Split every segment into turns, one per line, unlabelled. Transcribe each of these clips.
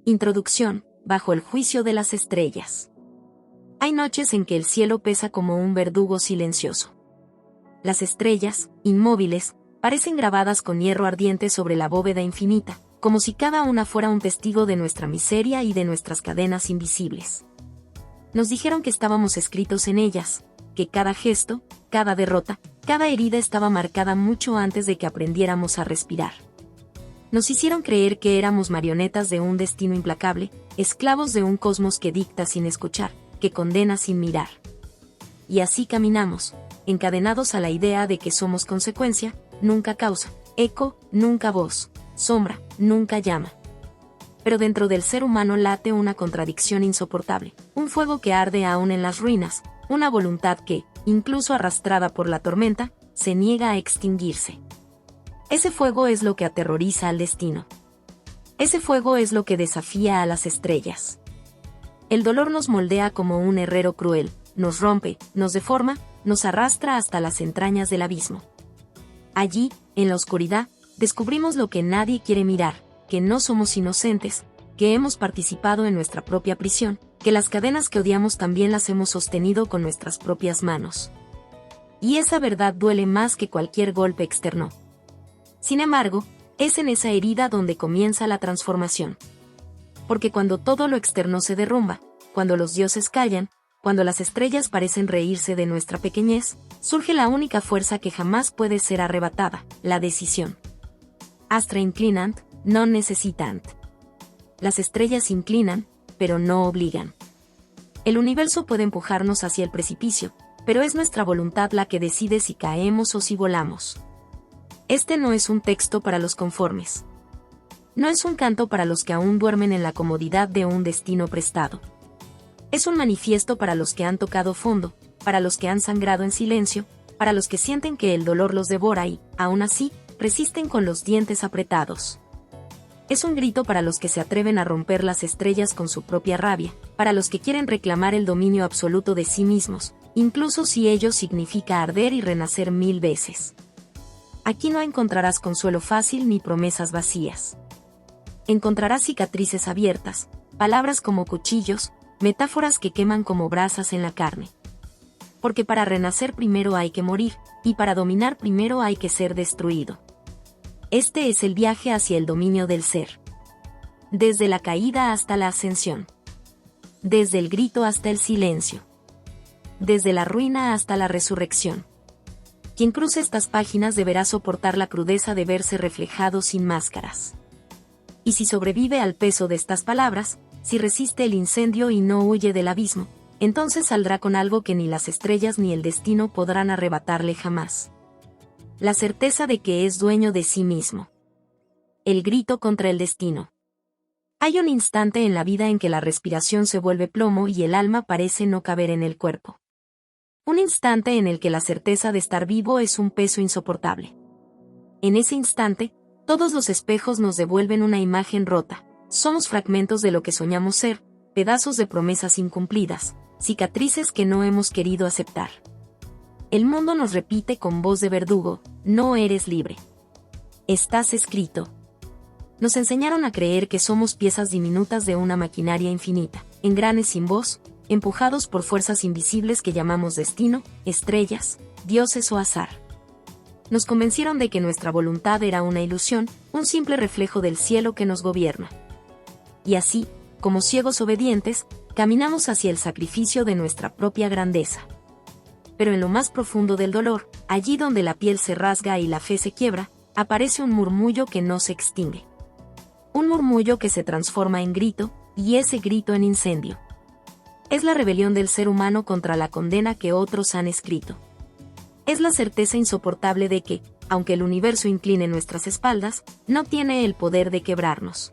Introducción, bajo el juicio de las estrellas. Hay noches en que el cielo pesa como un verdugo silencioso. Las estrellas, inmóviles, parecen grabadas con hierro ardiente sobre la bóveda infinita, como si cada una fuera un testigo de nuestra miseria y de nuestras cadenas invisibles. Nos dijeron que estábamos escritos en ellas, que cada gesto, cada derrota, cada herida estaba marcada mucho antes de que aprendiéramos a respirar. Nos hicieron creer que éramos marionetas de un destino implacable, esclavos de un cosmos que dicta sin escuchar, que condena sin mirar. Y así caminamos, encadenados a la idea de que somos consecuencia, nunca causa, eco, nunca voz, sombra, nunca llama. Pero dentro del ser humano late una contradicción insoportable, un fuego que arde aún en las ruinas, una voluntad que, incluso arrastrada por la tormenta, se niega a extinguirse. Ese fuego es lo que aterroriza al destino. Ese fuego es lo que desafía a las estrellas. El dolor nos moldea como un herrero cruel, nos rompe, nos deforma, nos arrastra hasta las entrañas del abismo. Allí, en la oscuridad, descubrimos lo que nadie quiere mirar, que no somos inocentes, que hemos participado en nuestra propia prisión, que las cadenas que odiamos también las hemos sostenido con nuestras propias manos. Y esa verdad duele más que cualquier golpe externo. Sin embargo, es en esa herida donde comienza la transformación. Porque cuando todo lo externo se derrumba, cuando los dioses callan, cuando las estrellas parecen reírse de nuestra pequeñez, surge la única fuerza que jamás puede ser arrebatada, la decisión. Astra inclinant, non necessitant. Las estrellas inclinan, pero no obligan. El universo puede empujarnos hacia el precipicio, pero es nuestra voluntad la que decide si caemos o si volamos. Este no es un texto para los conformes. No es un canto para los que aún duermen en la comodidad de un destino prestado. Es un manifiesto para los que han tocado fondo, para los que han sangrado en silencio, para los que sienten que el dolor los devora y, aún así, resisten con los dientes apretados. Es un grito para los que se atreven a romper las estrellas con su propia rabia, para los que quieren reclamar el dominio absoluto de sí mismos, incluso si ello significa arder y renacer 1000 veces. Aquí no encontrarás consuelo fácil ni promesas vacías. Encontrarás cicatrices abiertas, palabras como cuchillos, metáforas que queman como brasas en la carne. Porque para renacer primero hay que morir, y para dominar primero hay que ser destruido. Este es el viaje hacia el dominio del ser. Desde la caída hasta la ascensión. Desde el grito hasta el silencio. Desde la ruina hasta la resurrección. Quien cruce estas páginas deberá soportar la crudeza de verse reflejado sin máscaras. Y si sobrevive al peso de estas palabras, si resiste el incendio y no huye del abismo, entonces saldrá con algo que ni las estrellas ni el destino podrán arrebatarle jamás. La certeza de que es dueño de sí mismo. El grito contra el destino. Hay un instante en la vida en que la respiración se vuelve plomo y el alma parece no caber en el cuerpo. Un instante en el que la certeza de estar vivo es un peso insoportable. En ese instante, todos los espejos nos devuelven una imagen rota. Somos fragmentos de lo que soñamos ser, pedazos de promesas incumplidas, cicatrices que no hemos querido aceptar. El mundo nos repite con voz de verdugo, no eres libre. Estás escrito. Nos enseñaron a creer que somos piezas diminutas de una maquinaria infinita, engranes sin voz, empujados por fuerzas invisibles que llamamos destino, estrellas, dioses o azar. Nos convencieron de que nuestra voluntad era una ilusión, un simple reflejo del cielo que nos gobierna. Y así, como ciegos obedientes, caminamos hacia el sacrificio de nuestra propia grandeza. Pero en lo más profundo del dolor, allí donde la piel se rasga y la fe se quiebra, aparece un murmullo que no se extingue. Un murmullo que se transforma en grito, y ese grito en incendio. Es la rebelión del ser humano contra la condena que otros han escrito. Es la certeza insoportable de que, aunque el universo incline nuestras espaldas, no tiene el poder de quebrarnos.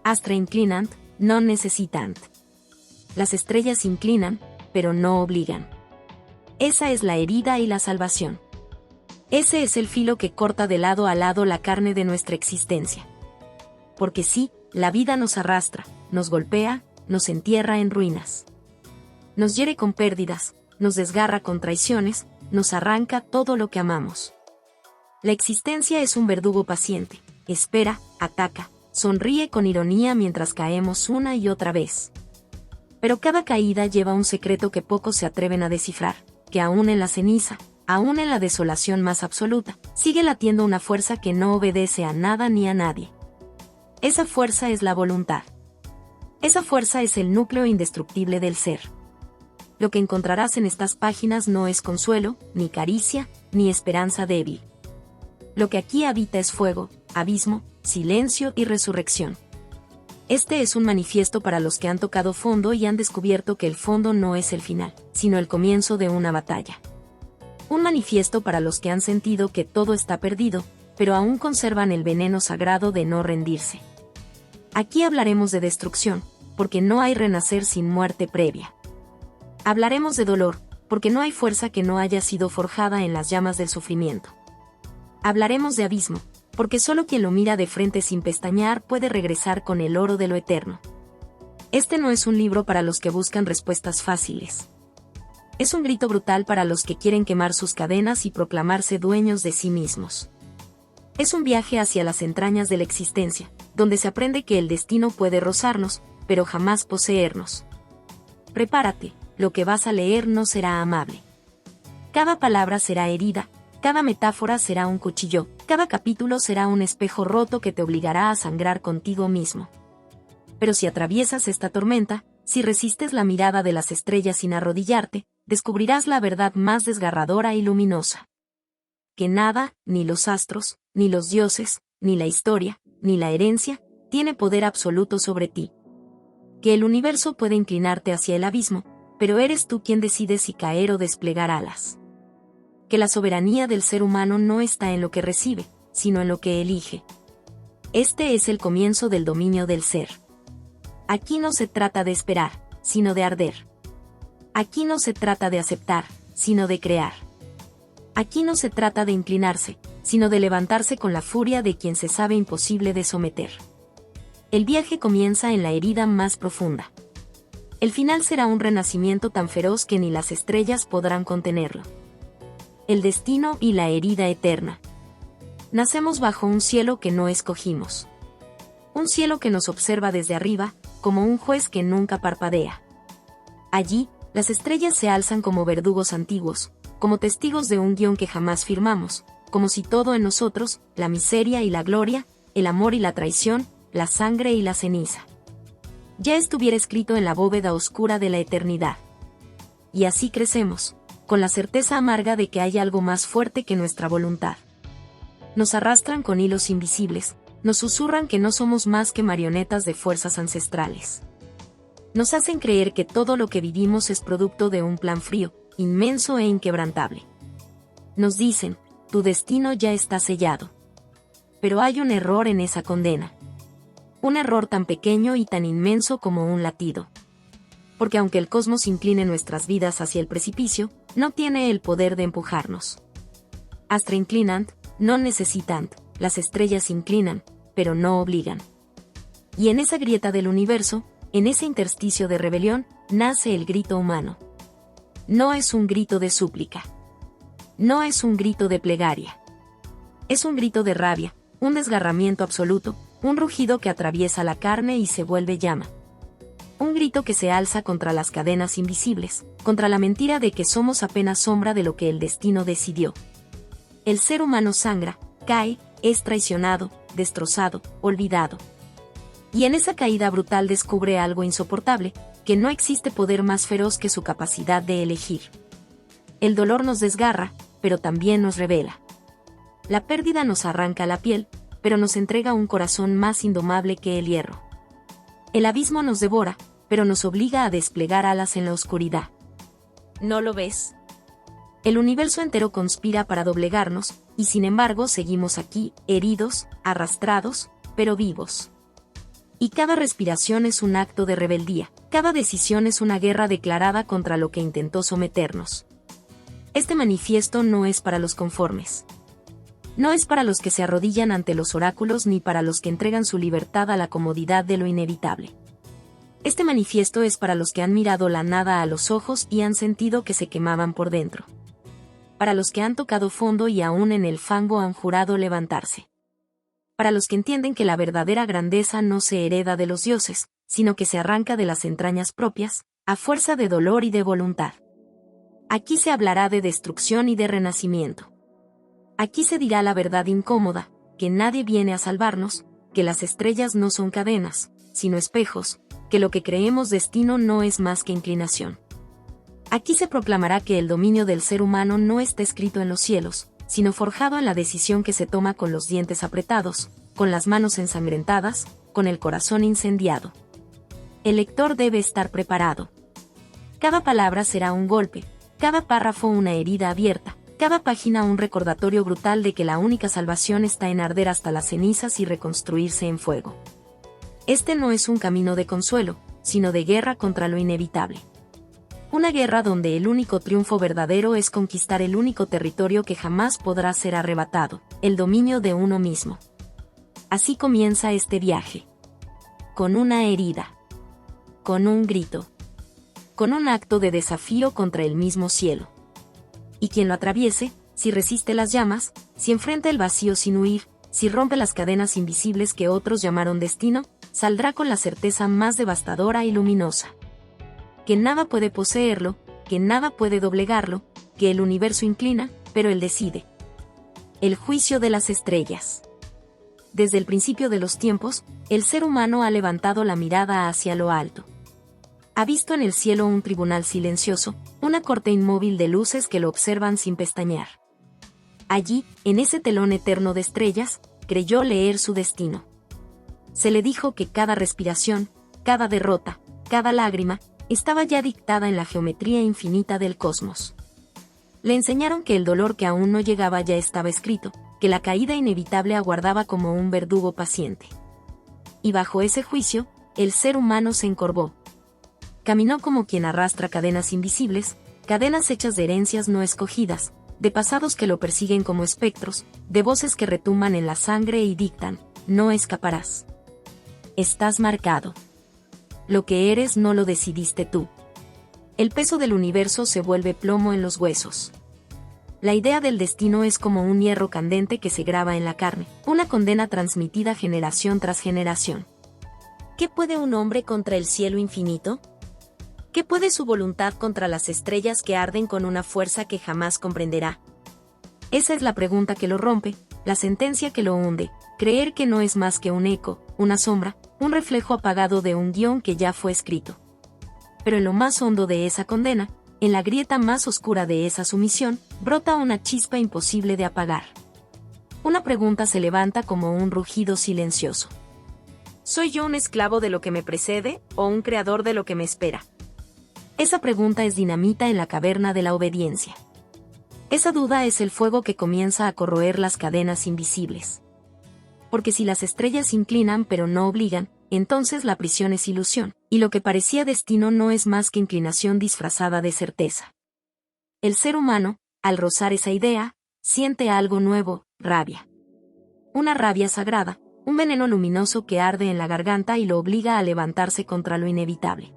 Astra inclinant, non necessitant. Las estrellas inclinan, pero no obligan. Esa es la herida y la salvación. Ese es el filo que corta de lado a lado la carne de nuestra existencia. Porque sí, la vida nos arrastra, nos golpea, nos entierra en ruinas. Nos hiere con pérdidas, nos desgarra con traiciones, nos arranca todo lo que amamos. La existencia es un verdugo paciente, espera, ataca, sonríe con ironía mientras caemos una y otra vez. Pero cada caída lleva un secreto que pocos se atreven a descifrar, que aún en la ceniza, aún en la desolación más absoluta, sigue latiendo una fuerza que no obedece a nada ni a nadie. Esa fuerza es la voluntad. Esa fuerza es el núcleo indestructible del ser. Lo que encontrarás en estas páginas no es consuelo, ni caricia, ni esperanza débil. Lo que aquí habita es fuego, abismo, silencio y resurrección. Este es un manifiesto para los que han tocado fondo y han descubierto que el fondo no es el final, sino el comienzo de una batalla. Un manifiesto para los que han sentido que todo está perdido, pero aún conservan el veneno sagrado de no rendirse. Aquí hablaremos de destrucción, porque no hay renacer sin muerte previa. Hablaremos de dolor, porque no hay fuerza que no haya sido forjada en las llamas del sufrimiento. Hablaremos de abismo, porque solo quien lo mira de frente sin pestañear puede regresar con el oro de lo eterno. Este no es un libro para los que buscan respuestas fáciles. Es un grito brutal para los que quieren quemar sus cadenas y proclamarse dueños de sí mismos. Es un viaje hacia las entrañas de la existencia, donde se aprende que el destino puede rozarnos, pero jamás poseernos. Prepárate, lo que vas a leer no será amable. Cada palabra será herida, cada metáfora será un cuchillo, cada capítulo será un espejo roto que te obligará a sangrar contigo mismo. Pero si atraviesas esta tormenta, si resistes la mirada de las estrellas sin arrodillarte, descubrirás la verdad más desgarradora y luminosa. Que nada, ni los astros, ni los dioses, ni la historia, ni la herencia, tiene poder absoluto sobre ti. Que el universo puede inclinarte hacia el abismo, pero eres tú quien decide si caer o desplegar alas. Que la soberanía del ser humano no está en lo que recibe, sino en lo que elige. Este es el comienzo del dominio del ser. Aquí no se trata de esperar, sino de arder. Aquí no se trata de aceptar, sino de crear. Aquí no se trata de inclinarse, sino de levantarse con la furia de quien se sabe imposible de someter. El viaje comienza en la herida más profunda. El final será un renacimiento tan feroz que ni las estrellas podrán contenerlo. El destino y la herida eterna. Nacemos bajo un cielo que no escogimos. Un cielo que nos observa desde arriba, como un juez que nunca parpadea. Allí, las estrellas se alzan como verdugos antiguos, como testigos de un guión que jamás firmamos, como si todo en nosotros, la miseria y la gloria, el amor y la traición, la sangre y la ceniza, ya estuviera escrito en la bóveda oscura de la eternidad. Y así crecemos, con la certeza amarga de que hay algo más fuerte que nuestra voluntad. Nos arrastran con hilos invisibles, nos susurran que no somos más que marionetas de fuerzas ancestrales. Nos hacen creer que todo lo que vivimos es producto de un plan frío, inmenso e inquebrantable. Nos dicen, tu destino ya está sellado. Pero hay un error en esa condena. Un error tan pequeño y tan inmenso como un latido. Porque aunque el cosmos incline nuestras vidas hacia el precipicio, no tiene el poder de empujarnos. Astra inclinant, no necesitant, las estrellas inclinan, pero no obligan. Y en esa grieta del universo, en ese intersticio de rebelión, nace el grito humano. No es un grito de súplica. No es un grito de plegaria. Es un grito de rabia, un desgarramiento absoluto, un rugido que atraviesa la carne y se vuelve llama. Un grito que se alza contra las cadenas invisibles, contra la mentira de que somos apenas sombra de lo que el destino decidió. El ser humano sangra, cae, es traicionado, destrozado, olvidado. Y en esa caída brutal descubre algo insoportable, que no existe poder más feroz que su capacidad de elegir. El dolor nos desgarra, pero también nos revela. La pérdida nos arranca la piel, pero nos entrega un corazón más indomable que el hierro. El abismo nos devora, pero nos obliga a desplegar alas en la oscuridad. ¿No lo ves? El universo entero conspira para doblegarnos, y sin embargo seguimos aquí, heridos, arrastrados, pero vivos. Y cada respiración es un acto de rebeldía, cada decisión es una guerra declarada contra lo que intentó someternos. Este manifiesto no es para los conformes. No es para los que se arrodillan ante los oráculos ni para los que entregan su libertad a la comodidad de lo inevitable. Este manifiesto es para los que han mirado la nada a los ojos y han sentido que se quemaban por dentro. Para los que han tocado fondo y aún en el fango han jurado levantarse. para los que entienden que la verdadera grandeza no se hereda de los dioses, sino que se arranca de las entrañas propias, a fuerza de dolor y de voluntad. Aquí se hablará de destrucción y de renacimiento. Aquí se dirá la verdad incómoda, que nadie viene a salvarnos, que las estrellas no son cadenas, sino espejos, que lo que creemos destino no es más que inclinación. Aquí se proclamará que el dominio del ser humano no está escrito en los cielos, sino forjado en la decisión que se toma con los dientes apretados, con las manos ensangrentadas, con el corazón incendiado. El lector debe estar preparado. Cada palabra será un golpe, cada párrafo una herida abierta, cada página un recordatorio brutal de que la única salvación está en arder hasta las cenizas y reconstruirse en fuego. Este no es un camino de consuelo, sino de guerra contra lo inevitable. Una guerra donde el único triunfo verdadero es conquistar el único territorio que jamás podrá ser arrebatado, el dominio de uno mismo. Así comienza este viaje. Con una herida. Con un grito. Con un acto de desafío contra el mismo cielo. Y quien lo atraviese, si resiste las llamas, si enfrenta el vacío sin huir, si rompe las cadenas invisibles que otros llamaron destino, saldrá con la certeza más devastadora y luminosa. Que nada puede poseerlo, que nada puede doblegarlo, que el universo inclina, pero él decide. El juicio de las estrellas. Desde el principio de los tiempos, el ser humano ha levantado la mirada hacia lo alto. Ha visto en el cielo un tribunal silencioso, una corte inmóvil de luces que lo observan sin pestañear. Allí, en ese telón eterno de estrellas, creyó leer su destino. Se le dijo que cada respiración, cada derrota, cada lágrima, estaba ya dictada en la geometría infinita del cosmos. Le enseñaron que el dolor que aún no llegaba ya estaba escrito, que la caída inevitable aguardaba como un verdugo paciente. Y bajo ese juicio, el ser humano se encorvó. Caminó como quien arrastra cadenas invisibles, cadenas hechas de herencias no escogidas, de pasados que lo persiguen como espectros, de voces que retumban en la sangre y dictan, no escaparás. Estás marcado. Lo que eres no lo decidiste tú. El peso del universo se vuelve plomo en los huesos. La idea del destino es como un hierro candente que se graba en la carne, una condena transmitida generación tras generación. ¿Qué puede un hombre contra el cielo infinito? ¿Qué puede su voluntad contra las estrellas que arden con una fuerza que jamás comprenderá? Esa es la pregunta que lo rompe, la sentencia que lo hunde, creer que no es más que un eco, una sombra, un reflejo apagado de un guión que ya fue escrito. Pero en lo más hondo de esa condena, en la grieta más oscura de esa sumisión, brota una chispa imposible de apagar. Una pregunta se levanta como un rugido silencioso. ¿Soy yo un esclavo de lo que me precede, o un creador de lo que me espera? Esa pregunta es dinamita en la caverna de la obediencia. Esa duda es el fuego que comienza a corroer las cadenas invisibles. Porque si las estrellas inclinan pero no obligan, entonces la prisión es ilusión, y lo que parecía destino no es más que inclinación disfrazada de certeza. El ser humano, al rozar esa idea, siente algo nuevo, rabia. Una rabia sagrada, un veneno luminoso que arde en la garganta y lo obliga a levantarse contra lo inevitable.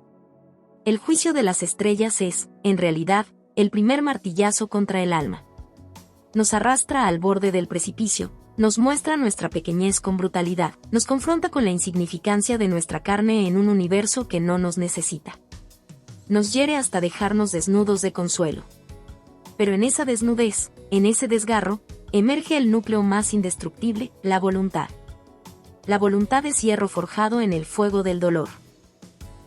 El juicio de las estrellas es, en realidad, el primer martillazo contra el alma. Nos arrastra al borde del precipicio, nos muestra nuestra pequeñez con brutalidad, nos confronta con la insignificancia de nuestra carne en un universo que no nos necesita. Nos hiere hasta dejarnos desnudos de consuelo. Pero en esa desnudez, en ese desgarro, emerge el núcleo más indestructible, la voluntad. La voluntad es hierro forjado en el fuego del dolor.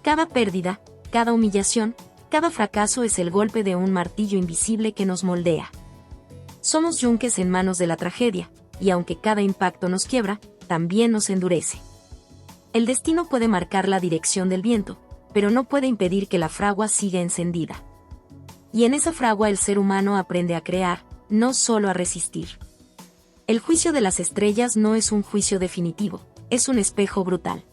Cada pérdida, cada humillación, cada fracaso es el golpe de un martillo invisible que nos moldea. Somos yunques en manos de la tragedia, y aunque cada impacto nos quiebra, también nos endurece. El destino puede marcar la dirección del viento, pero no puede impedir que la fragua siga encendida. Y en esa fragua el ser humano aprende a crear, no solo a resistir. El juicio de las estrellas no es un juicio definitivo, es un espejo brutal.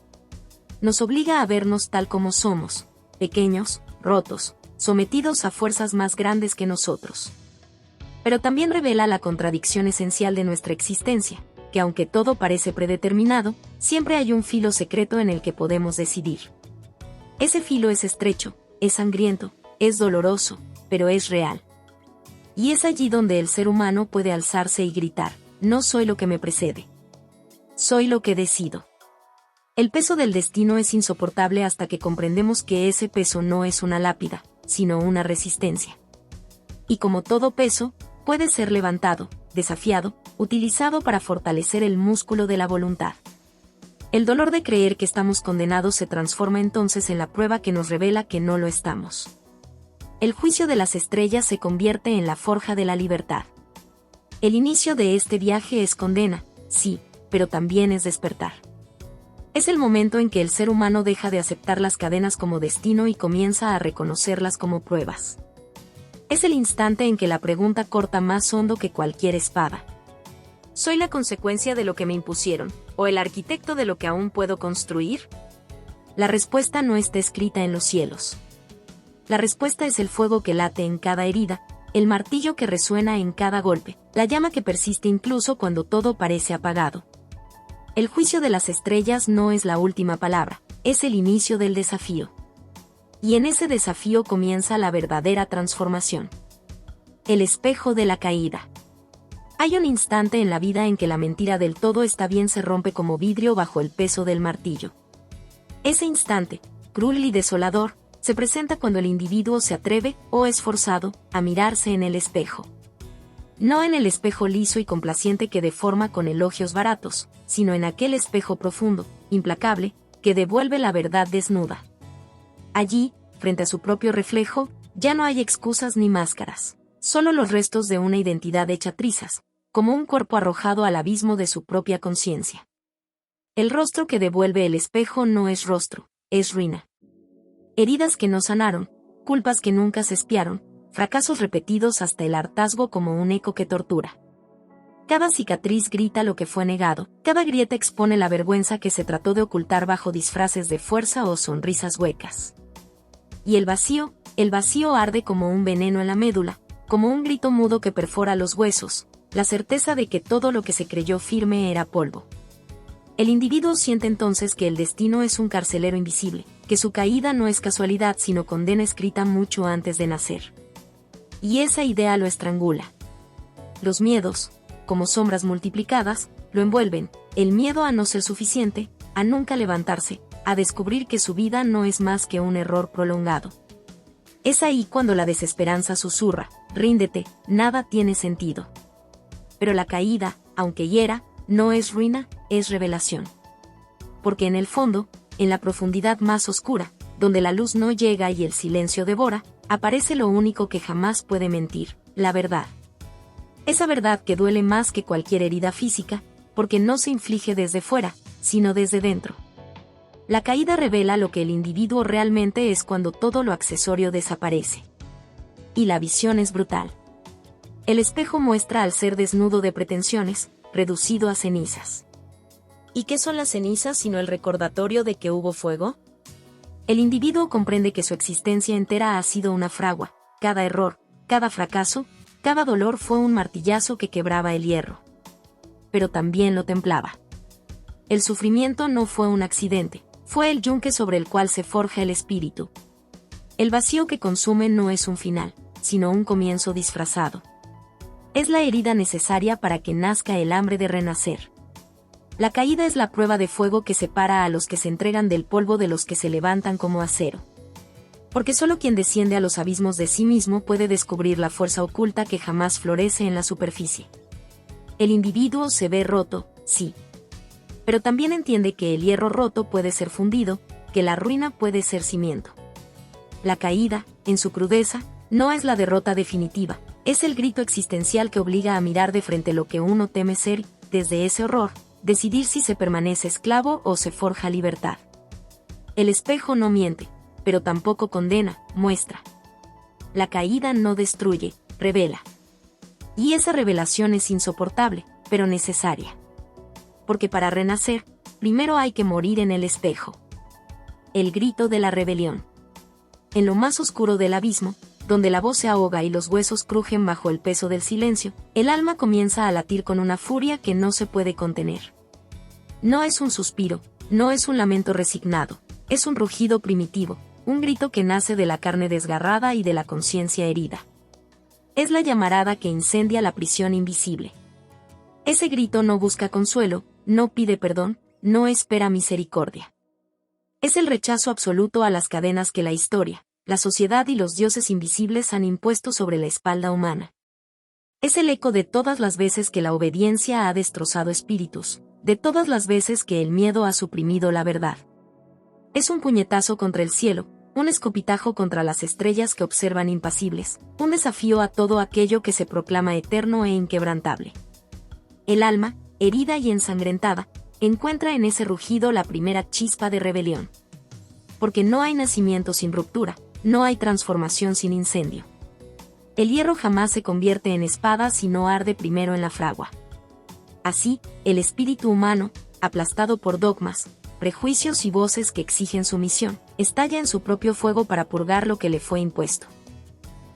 Nos obliga a vernos tal como somos, pequeños, rotos, sometidos a fuerzas más grandes que nosotros. Pero también revela la contradicción esencial de nuestra existencia, que aunque todo parece predeterminado, siempre hay un filo secreto en el que podemos decidir. Ese filo es estrecho, es sangriento, es doloroso, pero es real. Y es allí donde el ser humano puede alzarse y gritar, no soy lo que me precede. Soy lo que decido. El peso del destino es insoportable hasta que comprendemos que ese peso no es una lápida, sino una resistencia. Y como todo peso, puede ser levantado, desafiado, utilizado para fortalecer el músculo de la voluntad. El dolor de creer que estamos condenados se transforma entonces en la prueba que nos revela que no lo estamos. El juicio de las estrellas se convierte en la forja de la libertad. El inicio de este viaje es condena, sí, pero también es despertar. Es el momento en que el ser humano deja de aceptar las cadenas como destino y comienza a reconocerlas como pruebas. Es el instante en que la pregunta corta más hondo que cualquier espada. ¿Soy la consecuencia de lo que me impusieron, o el arquitecto de lo que aún puedo construir? La respuesta no está escrita en los cielos. La respuesta es el fuego que late en cada herida, el martillo que resuena en cada golpe, la llama que persiste incluso cuando todo parece apagado. El juicio de las estrellas no es la última palabra, es el inicio del desafío. Y en ese desafío comienza la verdadera transformación. El espejo de la caída. Hay un instante en la vida en que la mentira del todo está bien se rompe como vidrio bajo el peso del martillo. Ese instante, cruel y desolador, se presenta cuando el individuo se atreve, o es forzado, a mirarse en el espejo. No en el espejo liso y complaciente que deforma con elogios baratos, sino en aquel espejo profundo, implacable, que devuelve la verdad desnuda. Allí, frente a su propio reflejo, ya no hay excusas ni máscaras, solo los restos de una identidad hecha trizas, como un cuerpo arrojado al abismo de su propia conciencia. El rostro que devuelve el espejo no es rostro, es ruina. Heridas que no sanaron, culpas que nunca se expiaron, fracasos repetidos hasta el hartazgo como un eco que tortura. Cada cicatriz grita lo que fue negado, cada grieta expone la vergüenza que se trató de ocultar bajo disfraces de fuerza o sonrisas huecas. Y el vacío arde como un veneno en la médula, como un grito mudo que perfora los huesos, la certeza de que todo lo que se creyó firme era polvo. El individuo siente entonces que el destino es un carcelero invisible, que su caída no es casualidad sino condena escrita mucho antes de nacer. Y esa idea lo estrangula. Los miedos, como sombras multiplicadas, lo envuelven, el miedo a no ser suficiente, a nunca levantarse, a descubrir que su vida no es más que un error prolongado. Es ahí cuando la desesperanza susurra, ríndete, nada tiene sentido. Pero la caída, aunque hiera, no es ruina, es revelación. Porque en el fondo, en la profundidad más oscura, donde la luz no llega y el silencio devora, aparece lo único que jamás puede mentir, la verdad. Esa verdad que duele más que cualquier herida física, porque no se inflige desde fuera, sino desde dentro. La caída revela lo que el individuo realmente es cuando todo lo accesorio desaparece. Y la visión es brutal. El espejo muestra al ser desnudo de pretensiones, reducido a cenizas. ¿Y qué son las cenizas sino el recordatorio de que hubo fuego? El individuo comprende que su existencia entera ha sido una fragua, cada error, cada fracaso, cada dolor fue un martillazo que quebraba el hierro. Pero también lo templaba. El sufrimiento no fue un accidente, fue el yunque sobre el cual se forja el espíritu. El vacío que consume no es un final, sino un comienzo disfrazado. Es la herida necesaria para que nazca el hambre de renacer. La caída es la prueba de fuego que separa a los que se entregan del polvo de los que se levantan como acero. Porque solo quien desciende a los abismos de sí mismo puede descubrir la fuerza oculta que jamás florece en la superficie. El individuo se ve roto, sí. Pero también entiende que el hierro roto puede ser fundido, que la ruina puede ser cimiento. La caída, en su crudeza, no es la derrota definitiva, es el grito existencial que obliga a mirar de frente lo que uno teme ser, desde ese horror, decidir si se permanece esclavo o se forja libertad. El espejo no miente, pero tampoco condena, muestra. La caída no destruye, revela. Y esa revelación es insoportable, pero necesaria. Porque para renacer, primero hay que morir en el espejo. El grito de la rebelión. En lo más oscuro del abismo, donde la voz se ahoga y los huesos crujen bajo el peso del silencio, el alma comienza a latir con una furia que no se puede contener. No es un suspiro, no es un lamento resignado, es un rugido primitivo, un grito que nace de la carne desgarrada y de la conciencia herida. Es la llamarada que incendia la prisión invisible. Ese grito no busca consuelo, no pide perdón, no espera misericordia. Es el rechazo absoluto a las cadenas que la historia, la sociedad y los dioses invisibles han impuesto sobre la espalda humana. Es el eco de todas las veces que la obediencia ha destrozado espíritus, de todas las veces que el miedo ha suprimido la verdad. Es un puñetazo contra el cielo, un escopitajo contra las estrellas que observan impasibles, un desafío a todo aquello que se proclama eterno e inquebrantable. El alma, herida y ensangrentada, encuentra en ese rugido la primera chispa de rebelión. Porque no hay nacimiento sin ruptura, no hay transformación sin incendio. El hierro jamás se convierte en espada si no arde primero en la fragua. Así, el espíritu humano, aplastado por dogmas, prejuicios y voces que exigen sumisión, estalla en su propio fuego para purgar lo que le fue impuesto.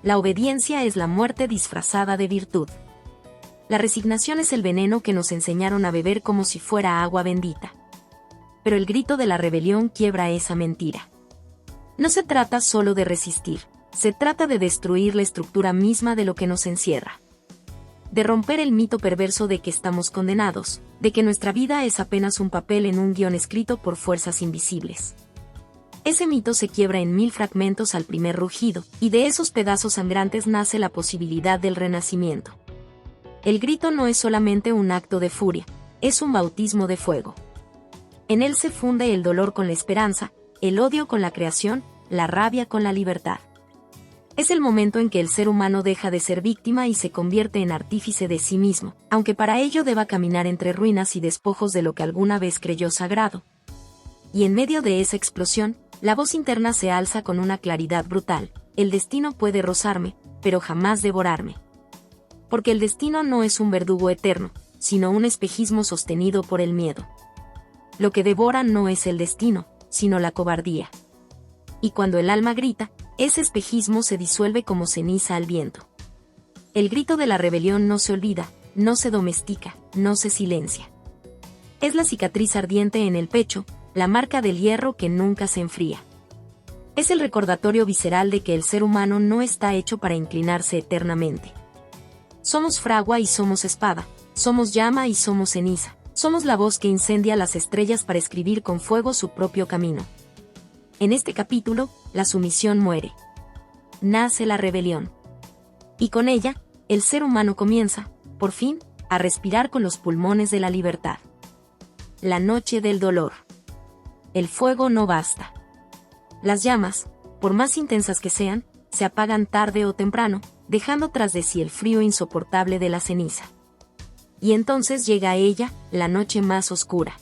La obediencia es la muerte disfrazada de virtud. La resignación es el veneno que nos enseñaron a beber como si fuera agua bendita. Pero el grito de la rebelión quiebra esa mentira. No se trata solo de resistir, se trata de destruir la estructura misma de lo que nos encierra. De romper el mito perverso de que estamos condenados, de que nuestra vida es apenas un papel en un guión escrito por fuerzas invisibles. Ese mito se quiebra en 1000 fragmentos al primer rugido, y de esos pedazos sangrantes nace la posibilidad del renacimiento. El grito no es solamente un acto de furia, es un bautismo de fuego. En él se funde el dolor con la esperanza, el odio con la creación, la rabia con la libertad. Es el momento en que el ser humano deja de ser víctima y se convierte en artífice de sí mismo, aunque para ello deba caminar entre ruinas y despojos de lo que alguna vez creyó sagrado. Y en medio de esa explosión, la voz interna se alza con una claridad brutal: el destino puede rozarme, pero jamás devorarme. Porque el destino no es un verdugo eterno, sino un espejismo sostenido por el miedo. Lo que devora no es el destino, sino la cobardía. Y cuando el alma grita, ese espejismo se disuelve como ceniza al viento. El grito de la rebelión no se olvida, no se domestica, no se silencia. Es la cicatriz ardiente en el pecho, la marca del hierro que nunca se enfría. Es el recordatorio visceral de que el ser humano no está hecho para inclinarse eternamente. Somos fragua y somos espada, somos llama y somos ceniza, somos la voz que incendia las estrellas para escribir con fuego su propio camino. En este capítulo, la sumisión muere. Nace la rebelión. Y con ella, el ser humano comienza, por fin, a respirar con los pulmones de la libertad. La noche del dolor. El fuego no basta. Las llamas, por más intensas que sean, se apagan tarde o temprano, dejando tras de sí el frío insoportable de la ceniza. Y entonces llega a ella, la noche más oscura.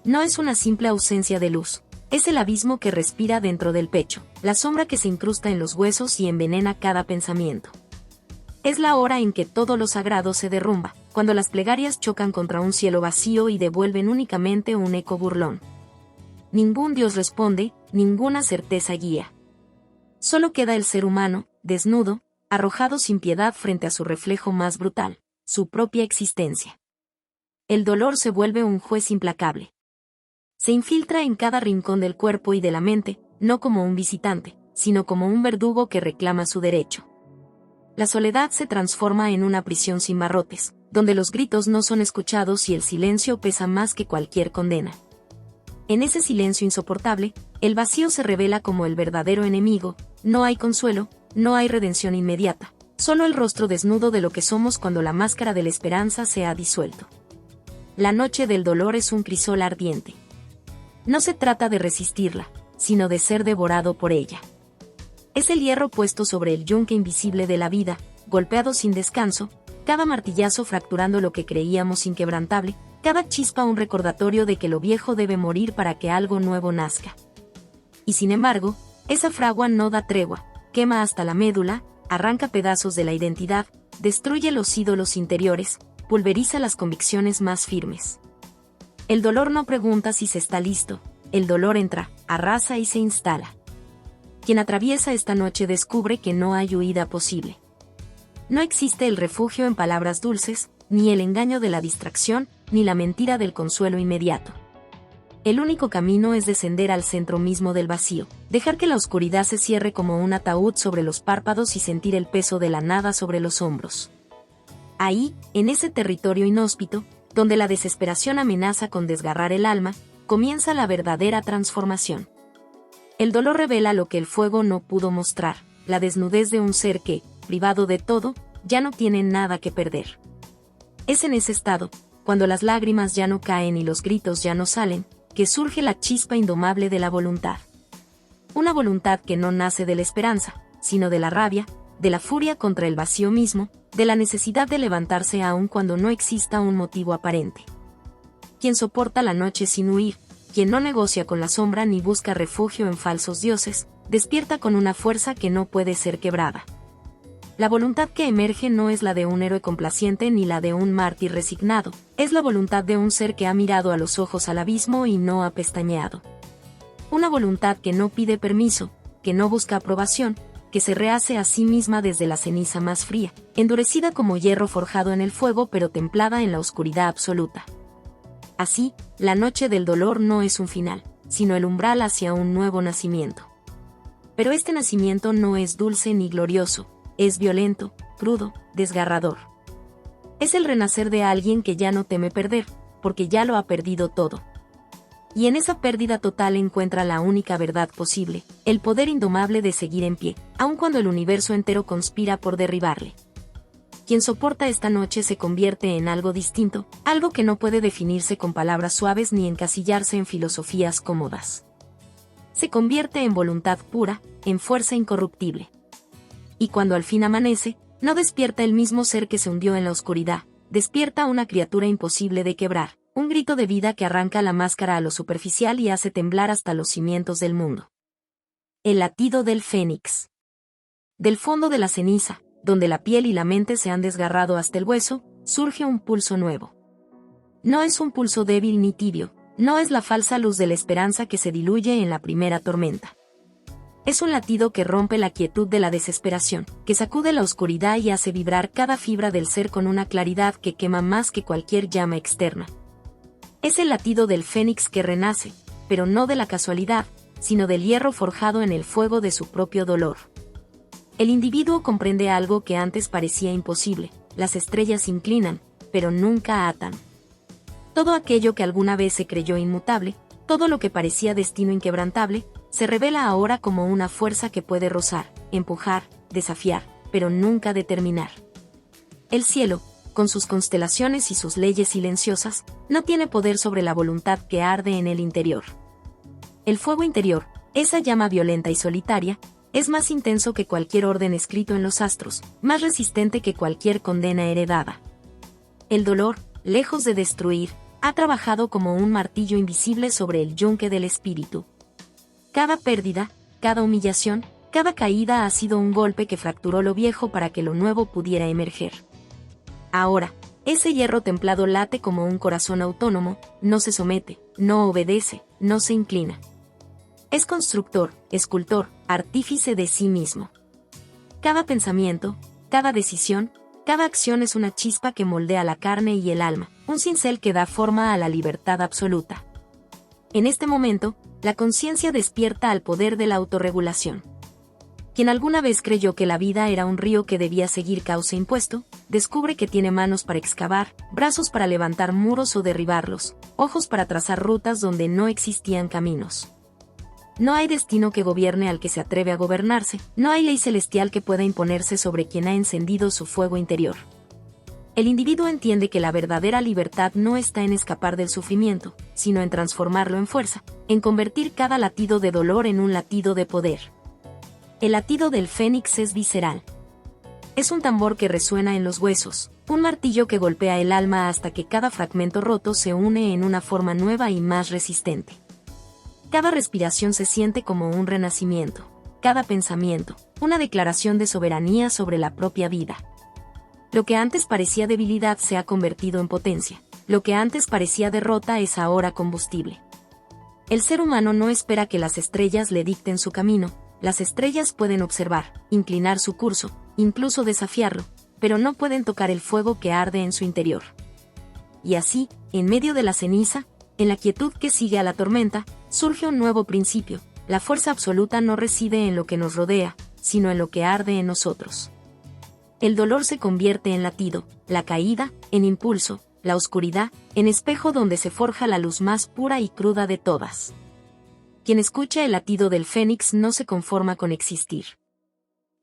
No es una simple ausencia de luz. Es el abismo que respira dentro del pecho, la sombra que se incrusta en los huesos y envenena cada pensamiento. Es la hora en que todo lo sagrado se derrumba, cuando las plegarias chocan contra un cielo vacío y devuelven únicamente un eco burlón. Ningún Dios responde, ninguna certeza guía. Solo queda el ser humano, desnudo, arrojado sin piedad frente a su reflejo más brutal, su propia existencia. El dolor se vuelve un juez implacable. Se infiltra en cada rincón del cuerpo y de la mente, no como un visitante, sino como un verdugo que reclama su derecho. La soledad se transforma en una prisión sin barrotes, donde los gritos no son escuchados y el silencio pesa más que cualquier condena. En ese silencio insoportable, el vacío se revela como el verdadero enemigo, no hay consuelo, no hay redención inmediata, solo el rostro desnudo de lo que somos cuando la máscara de la esperanza se ha disuelto. La noche del dolor es un crisol ardiente. No se trata de resistirla, sino de ser devorado por ella. Es el hierro puesto sobre el yunque invisible de la vida, golpeado sin descanso, cada martillazo fracturando lo que creíamos inquebrantable, cada chispa un recordatorio de que lo viejo debe morir para que algo nuevo nazca. Y sin embargo, esa fragua no da tregua, quema hasta la médula, arranca pedazos de la identidad, destruye los ídolos interiores, pulveriza las convicciones más firmes. El dolor no pregunta si se está listo, el dolor entra, arrasa y se instala. Quien atraviesa esta noche descubre que no hay huida posible. No existe el refugio en palabras dulces, ni el engaño de la distracción, ni la mentira del consuelo inmediato. El único camino es descender al centro mismo del vacío, dejar que la oscuridad se cierre como un ataúd sobre los párpados y sentir el peso de la nada sobre los hombros. Ahí, en ese territorio inhóspito, donde la desesperación amenaza con desgarrar el alma, comienza la verdadera transformación. El dolor revela lo que el fuego no pudo mostrar, la desnudez de un ser que, privado de todo, ya no tiene nada que perder. Es en ese estado, cuando las lágrimas ya no caen y los gritos ya no salen, que surge la chispa indomable de la voluntad. Una voluntad que no nace de la esperanza, sino de la rabia, de la furia contra el vacío mismo, de la necesidad de levantarse aun cuando no exista un motivo aparente. Quien soporta la noche sin huir, quien no negocia con la sombra ni busca refugio en falsos dioses, despierta con una fuerza que no puede ser quebrada. La voluntad que emerge no es la de un héroe complaciente ni la de un mártir resignado, es la voluntad de un ser que ha mirado a los ojos al abismo y no ha pestañeado. Una voluntad que no pide permiso, que no busca aprobación, que se rehace a sí misma desde la ceniza más fría, endurecida como hierro forjado en el fuego pero templada en la oscuridad absoluta. Así, la noche del dolor no es un final, sino el umbral hacia un nuevo nacimiento. Pero este nacimiento no es dulce ni glorioso, es violento, crudo, desgarrador. Es el renacer de alguien que ya no teme perder, porque ya lo ha perdido todo. Y en esa pérdida total encuentra la única verdad posible, el poder indomable de seguir en pie, aun cuando el universo entero conspira por derribarle. Quien soporta esta noche se convierte en algo distinto, algo que no puede definirse con palabras suaves ni encasillarse en filosofías cómodas. Se convierte en voluntad pura, en fuerza incorruptible. Y cuando al fin amanece, no despierta el mismo ser que se hundió en la oscuridad, despierta una criatura imposible de quebrar, un grito de vida que arranca la máscara a lo superficial y hace temblar hasta los cimientos del mundo. El latido del fénix. Del fondo de la ceniza, donde la piel y la mente se han desgarrado hasta el hueso, surge un pulso nuevo. No es un pulso débil ni tibio, no es la falsa luz de la esperanza que se diluye en la primera tormenta. Es un latido que rompe la quietud de la desesperación, que sacude la oscuridad y hace vibrar cada fibra del ser con una claridad que quema más que cualquier llama externa. Es el latido del fénix que renace, pero no de la casualidad, sino del hierro forjado en el fuego de su propio dolor. El individuo comprende algo que antes parecía imposible, las estrellas se inclinan, pero nunca atan. Todo aquello que alguna vez se creyó inmutable, todo lo que parecía destino inquebrantable, se revela ahora como una fuerza que puede rozar, empujar, desafiar, pero nunca determinar. El cielo, con sus constelaciones y sus leyes silenciosas, no tiene poder sobre la voluntad que arde en el interior. El fuego interior, esa llama violenta y solitaria, es más intenso que cualquier orden escrito en los astros, más resistente que cualquier condena heredada. El dolor, lejos de destruir, ha trabajado como un martillo invisible sobre el yunque del espíritu. Cada pérdida, cada humillación, cada caída ha sido un golpe que fracturó lo viejo para que lo nuevo pudiera emerger. Ahora, ese hierro templado late como un corazón autónomo, no se somete, no obedece, no se inclina. Es constructor, escultor, artífice de sí mismo. Cada pensamiento, cada decisión, cada acción es una chispa que moldea la carne y el alma, un cincel que da forma a la libertad absoluta. En este momento, la conciencia despierta al poder de la autorregulación. Quien alguna vez creyó que la vida era un río que debía seguir cauce impuesto, descubre que tiene manos para excavar, brazos para levantar muros o derribarlos, ojos para trazar rutas donde no existían caminos. No hay destino que gobierne al que se atreve a gobernarse, no hay ley celestial que pueda imponerse sobre quien ha encendido su fuego interior. El individuo entiende que la verdadera libertad no está en escapar del sufrimiento, sino en transformarlo en fuerza, en convertir cada latido de dolor en un latido de poder. El latido del fénix es visceral. Es un tambor que resuena en los huesos, un martillo que golpea el alma hasta que cada fragmento roto se une en una forma nueva y más resistente. Cada respiración se siente como un renacimiento, cada pensamiento, una declaración de soberanía sobre la propia vida. Lo que antes parecía debilidad se ha convertido en potencia, lo que antes parecía derrota es ahora combustible. El ser humano no espera que las estrellas le dicten su camino, las estrellas pueden observar, inclinar su curso, incluso desafiarlo, pero no pueden tocar el fuego que arde en su interior. Y así, en medio de la ceniza, en la quietud que sigue a la tormenta, surge un nuevo principio: la fuerza absoluta no reside en lo que nos rodea, sino en lo que arde en nosotros. El dolor se convierte en latido, la caída, en impulso, la oscuridad, en espejo donde se forja la luz más pura y cruda de todas. Quien escucha el latido del fénix no se conforma con existir.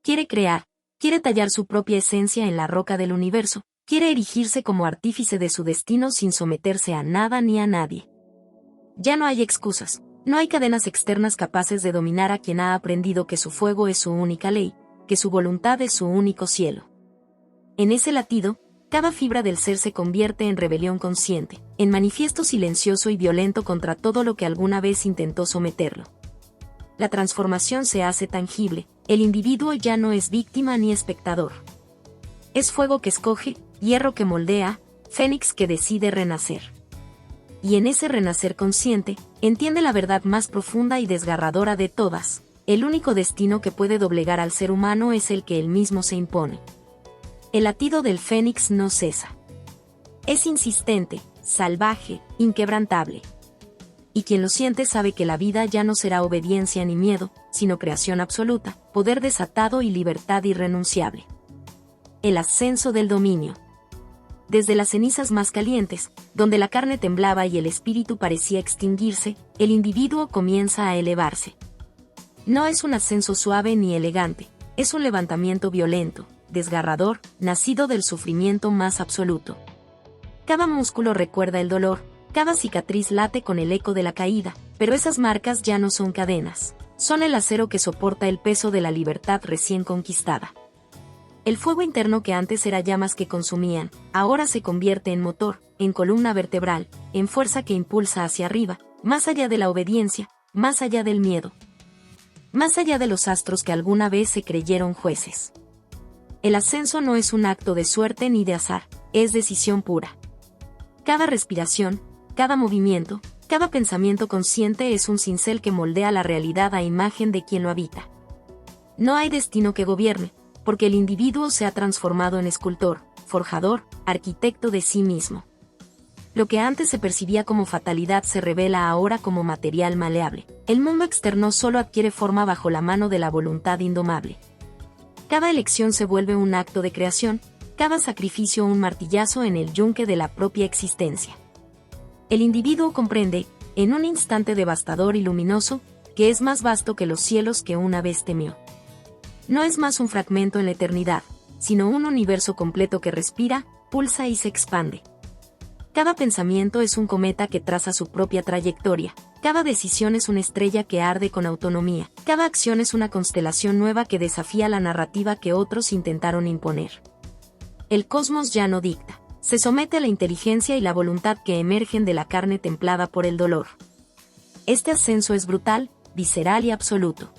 Quiere crear, quiere tallar su propia esencia en la roca del universo, quiere erigirse como artífice de su destino sin someterse a nada ni a nadie. Ya no hay excusas, no hay cadenas externas capaces de dominar a quien ha aprendido que su fuego es su única ley, que su voluntad es su único cielo. En ese latido, cada fibra del ser se convierte en rebelión consciente, en manifiesto silencioso y violento contra todo lo que alguna vez intentó someterlo. La transformación se hace tangible, el individuo ya no es víctima ni espectador. Es fuego que escoge, hierro que moldea, fénix que decide renacer. Y en ese renacer consciente, entiende la verdad más profunda y desgarradora de todas: el único destino que puede doblegar al ser humano es el que él mismo se impone. El latido del fénix no cesa. Es insistente, salvaje, inquebrantable. Y quien lo siente sabe que la vida ya no será obediencia ni miedo, sino creación absoluta, poder desatado y libertad irrenunciable. El ascenso del dominio. Desde las cenizas más calientes, donde la carne temblaba y el espíritu parecía extinguirse, el individuo comienza a elevarse. No es un ascenso suave ni elegante, es un levantamiento violento, desgarrador, nacido del sufrimiento más absoluto. Cada músculo recuerda el dolor, cada cicatriz late con el eco de la caída, pero esas marcas ya no son cadenas, son el acero que soporta el peso de la libertad recién conquistada. El fuego interno que antes era llamas que consumían, ahora se convierte en motor, en columna vertebral, en fuerza que impulsa hacia arriba, más allá de la obediencia, más allá del miedo, más allá de los astros que alguna vez se creyeron jueces. El ascenso no es un acto de suerte ni de azar, es decisión pura. Cada respiración, cada movimiento, cada pensamiento consciente es un cincel que moldea la realidad a imagen de quien lo habita. No hay destino que gobierne, porque el individuo se ha transformado en escultor, forjador, arquitecto de sí mismo. Lo que antes se percibía como fatalidad se revela ahora como material maleable. El mundo externo solo adquiere forma bajo la mano de la voluntad indomable. Cada elección se vuelve un acto de creación, cada sacrificio un martillazo en el yunque de la propia existencia. El individuo comprende, en un instante devastador y luminoso, que es más vasto que los cielos que una vez temió. No es más un fragmento en la eternidad, sino un universo completo que respira, pulsa y se expande. Cada pensamiento es un cometa que traza su propia trayectoria, cada decisión es una estrella que arde con autonomía, cada acción es una constelación nueva que desafía la narrativa que otros intentaron imponer. El cosmos ya no dicta, se somete a la inteligencia y la voluntad que emergen de la carne templada por el dolor. Este ascenso es brutal, visceral y absoluto.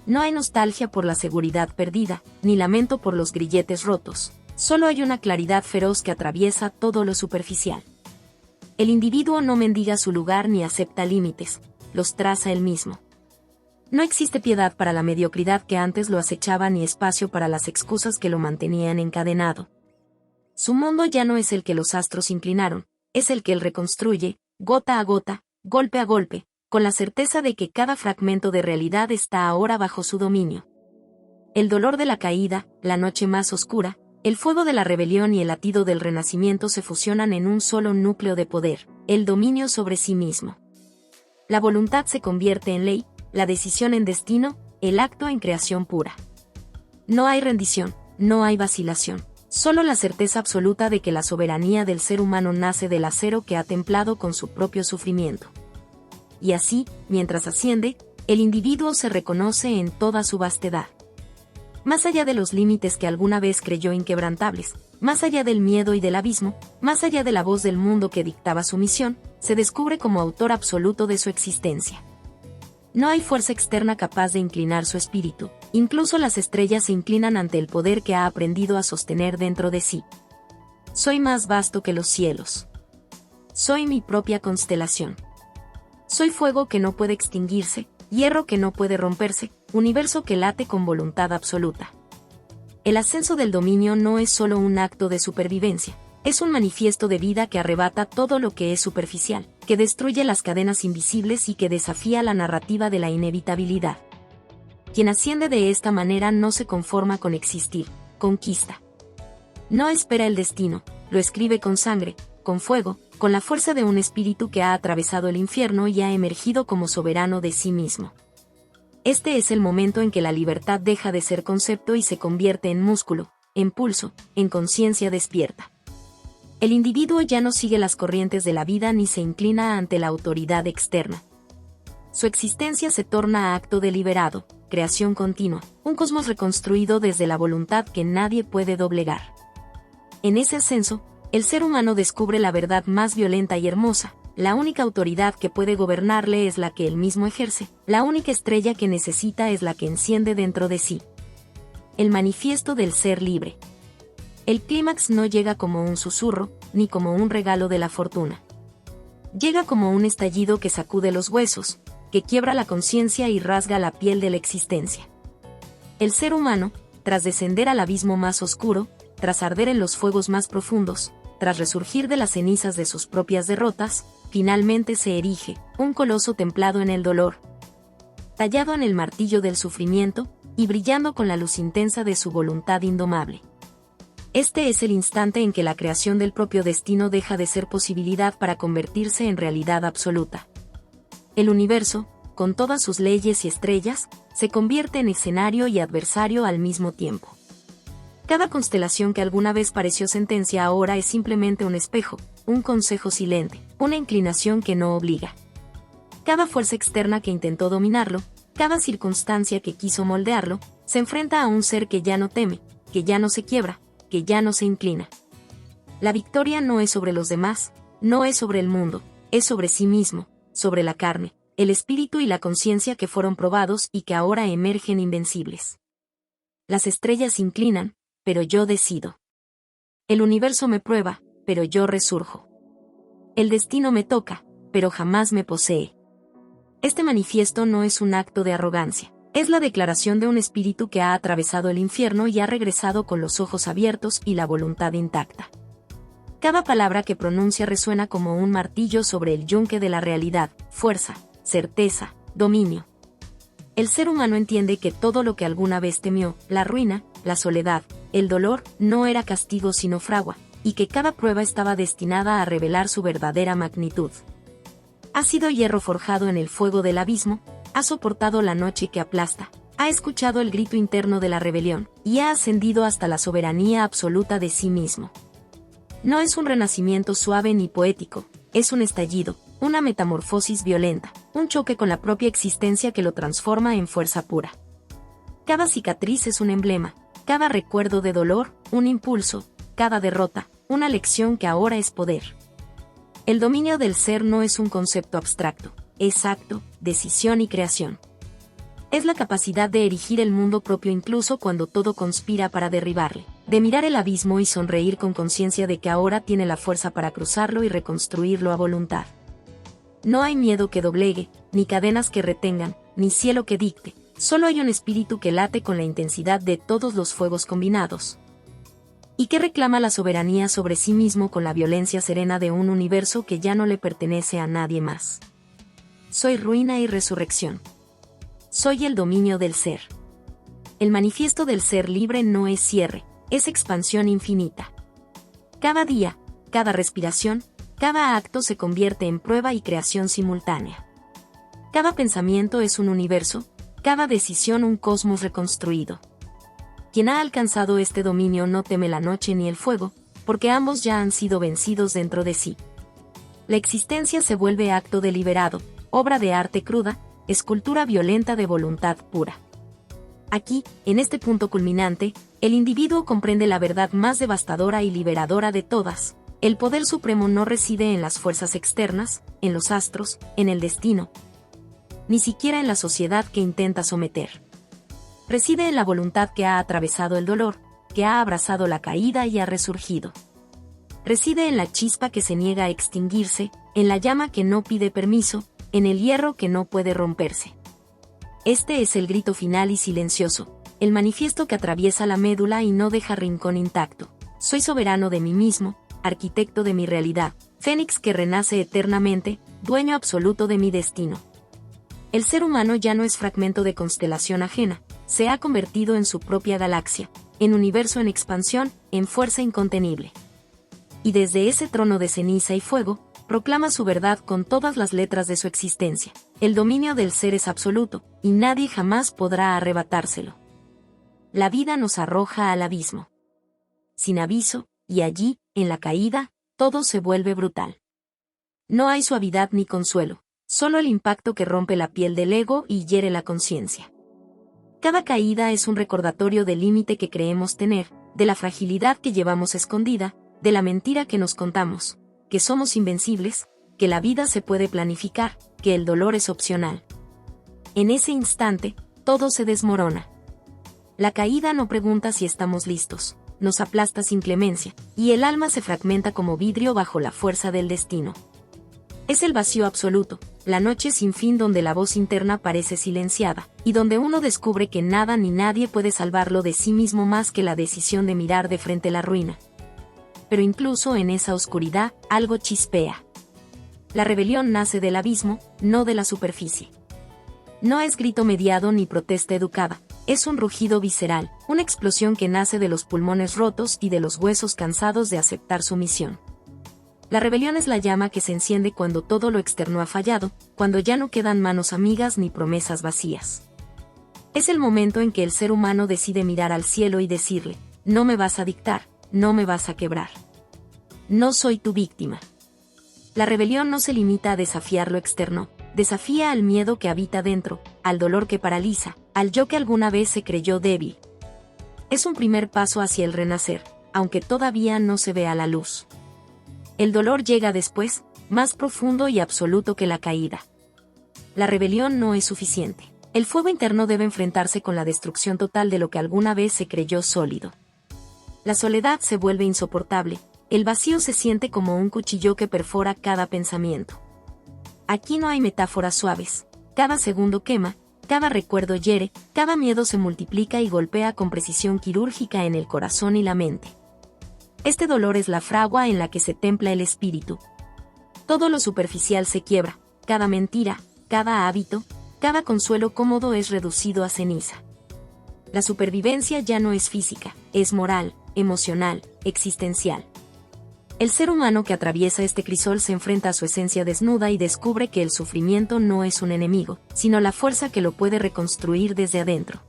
No hay nostalgia por la seguridad perdida, ni lamento por los grilletes rotos. Solo hay una claridad feroz que atraviesa todo lo superficial. El individuo no mendiga su lugar ni acepta límites, los traza él mismo. No existe piedad para la mediocridad que antes lo acechaba ni espacio para las excusas que lo mantenían encadenado. Su mundo ya no es el que los astros inclinaron, es el que él reconstruye, gota a gota, golpe a golpe, con la certeza de que cada fragmento de realidad está ahora bajo su dominio. El dolor de la caída, la noche más oscura, el fuego de la rebelión y el latido del renacimiento se fusionan en un solo núcleo de poder, el dominio sobre sí mismo. La voluntad se convierte en ley, la decisión en destino, el acto en creación pura. No hay rendición, no hay vacilación, solo la certeza absoluta de que la soberanía del ser humano nace del acero que ha templado con su propio sufrimiento. Y así, mientras asciende, el individuo se reconoce en toda su vastedad. Más allá de los límites que alguna vez creyó inquebrantables, más allá del miedo y del abismo, más allá de la voz del mundo que dictaba su misión, se descubre como autor absoluto de su existencia. No hay fuerza externa capaz de inclinar su espíritu, incluso las estrellas se inclinan ante el poder que ha aprendido a sostener dentro de sí. Soy más vasto que los cielos. Soy mi propia constelación. Soy fuego que no puede extinguirse, hierro que no puede romperse, universo que late con voluntad absoluta. El ascenso del dominio no es solo un acto de supervivencia, es un manifiesto de vida que arrebata todo lo que es superficial, que destruye las cadenas invisibles y que desafía la narrativa de la inevitabilidad. Quien asciende de esta manera no se conforma con existir, conquista. No espera el destino, lo escribe con sangre, con fuego, con la fuerza de un espíritu que ha atravesado el infierno y ha emergido como soberano de sí mismo. Este es el momento en que la libertad deja de ser concepto y se convierte en músculo, en pulso, en conciencia despierta. El individuo ya no sigue las corrientes de la vida ni se inclina ante la autoridad externa. Su existencia se torna acto deliberado, creación continua, un cosmos reconstruido desde la voluntad que nadie puede doblegar. En ese ascenso, el ser humano descubre la verdad más violenta y hermosa: la única autoridad que puede gobernarle es la que él mismo ejerce, la única estrella que necesita es la que enciende dentro de sí. El manifiesto del ser libre. El clímax no llega como un susurro, ni como un regalo de la fortuna. Llega como un estallido que sacude los huesos, que quiebra la conciencia y rasga la piel de la existencia. El ser humano, tras descender al abismo más oscuro, tras arder en los fuegos más profundos, tras resurgir de las cenizas de sus propias derrotas, finalmente se erige, un coloso templado en el dolor, tallado en el martillo del sufrimiento, y brillando con la luz intensa de su voluntad indomable. Este es el instante en que la creación del propio destino deja de ser posibilidad para convertirse en realidad absoluta. El universo, con todas sus leyes y estrellas, se convierte en escenario y adversario al mismo tiempo. Cada constelación que alguna vez pareció sentencia ahora es simplemente un espejo, un consejo silente, una inclinación que no obliga. Cada fuerza externa que intentó dominarlo, cada circunstancia que quiso moldearlo, se enfrenta a un ser que ya no teme, que ya no se quiebra, que ya no se inclina. La victoria no es sobre los demás, no es sobre el mundo, es sobre sí mismo, sobre la carne, el espíritu y la conciencia que fueron probados y que ahora emergen invencibles. Las estrellas se inclinan, pero yo decido. El universo me prueba, pero yo resurjo. El destino me toca, pero jamás me posee. Este manifiesto no es un acto de arrogancia, es la declaración de un espíritu que ha atravesado el infierno y ha regresado con los ojos abiertos y la voluntad intacta. Cada palabra que pronuncia resuena como un martillo sobre el yunque de la realidad: fuerza, certeza, dominio. El ser humano entiende que todo lo que alguna vez temió, la ruina, la soledad, el dolor, no era castigo sino fragua, y que cada prueba estaba destinada a revelar su verdadera magnitud. Ha sido hierro forjado en el fuego del abismo, ha soportado la noche que aplasta, ha escuchado el grito interno de la rebelión, y ha ascendido hasta la soberanía absoluta de sí mismo. No es un renacimiento suave ni poético, es un estallido, una metamorfosis violenta, un choque con la propia existencia que lo transforma en fuerza pura. Cada cicatriz es un emblema, cada recuerdo de dolor, un impulso, cada derrota, una lección que ahora es poder. El dominio del ser no es un concepto abstracto, es acto, decisión y creación. Es la capacidad de erigir el mundo propio incluso cuando todo conspira para derribarle, de mirar el abismo y sonreír con conciencia de que ahora tiene la fuerza para cruzarlo y reconstruirlo a voluntad. No hay miedo que doblegue, ni cadenas que retengan, ni cielo que dicte, solo hay un espíritu que late con la intensidad de todos los fuegos combinados, y que reclama la soberanía sobre sí mismo con la violencia serena de un universo que ya no le pertenece a nadie más. Soy ruina y resurrección. Soy el dominio del ser. El manifiesto del ser libre no es cierre, es expansión infinita. Cada día, cada respiración, cada acto se convierte en prueba y creación simultánea. Cada pensamiento es un universo, cada decisión un cosmos reconstruido. Quien ha alcanzado este dominio no teme la noche ni el fuego, porque ambos ya han sido vencidos dentro de sí. La existencia se vuelve acto deliberado, obra de arte cruda, escultura violenta de voluntad pura. Aquí, en este punto culminante, el individuo comprende la verdad más devastadora y liberadora de todas: el poder supremo no reside en las fuerzas externas, en los astros, en el destino, ni siquiera en la sociedad que intenta someter. Reside en la voluntad que ha atravesado el dolor, que ha abrazado la caída y ha resurgido. Reside en la chispa que se niega a extinguirse, en la llama que no pide permiso, en el hierro que no puede romperse. Este es el grito final y silencioso, el manifiesto que atraviesa la médula y no deja rincón intacto. Soy soberano de mí mismo, arquitecto de mi realidad, fénix que renace eternamente, dueño absoluto de mi destino. El ser humano ya no es fragmento de constelación ajena, se ha convertido en su propia galaxia, en universo en expansión, en fuerza incontenible. Y desde ese trono de ceniza y fuego, proclama su verdad con todas las letras de su existencia. El dominio del ser es absoluto, y nadie jamás podrá arrebatárselo. La vida nos arroja al abismo. Sin aviso, y allí, en la caída, todo se vuelve brutal. No hay suavidad ni consuelo, solo el impacto que rompe la piel del ego y hiere la conciencia. Cada caída es un recordatorio del límite que creemos tener, de la fragilidad que llevamos escondida, de la mentira que nos contamos, que somos invencibles, que la vida se puede planificar, que el dolor es opcional. En ese instante, todo se desmorona. La caída no pregunta si estamos listos, nos aplasta sin clemencia, y el alma se fragmenta como vidrio bajo la fuerza del destino. Es el vacío absoluto, la noche sin fin donde la voz interna parece silenciada, y donde uno descubre que nada ni nadie puede salvarlo de sí mismo más que la decisión de mirar de frente la ruina. Pero incluso en esa oscuridad, algo chispea. La rebelión nace del abismo, no de la superficie. No es grito mediado ni protesta educada, es un rugido visceral, una explosión que nace de los pulmones rotos y de los huesos cansados de aceptar su misión. La rebelión es la llama que se enciende cuando todo lo externo ha fallado, cuando ya no quedan manos amigas ni promesas vacías. Es el momento en que el ser humano decide mirar al cielo y decirle, no me vas a dictar, no me vas a quebrar. No soy tu víctima. La rebelión no se limita a desafiar lo externo, desafía al miedo que habita dentro, al dolor que paraliza, al yo que alguna vez se creyó débil. Es un primer paso hacia el renacer, aunque todavía no se vea la luz. El dolor llega después, más profundo y absoluto que la caída. La rebelión no es suficiente. El fuego interno debe enfrentarse con la destrucción total de lo que alguna vez se creyó sólido. La soledad se vuelve insoportable, el vacío se siente como un cuchillo que perfora cada pensamiento. Aquí no hay metáforas suaves, cada segundo quema, cada recuerdo hiere, cada miedo se multiplica y golpea con precisión quirúrgica en el corazón y la mente. Este dolor es la fragua en la que se templa el espíritu. Todo lo superficial se quiebra, cada mentira, cada hábito, cada consuelo cómodo es reducido a ceniza. La supervivencia ya no es física, es moral, emocional, existencial. El ser humano que atraviesa este crisol se enfrenta a su esencia desnuda y descubre que el sufrimiento no es un enemigo, sino la fuerza que lo puede reconstruir desde adentro.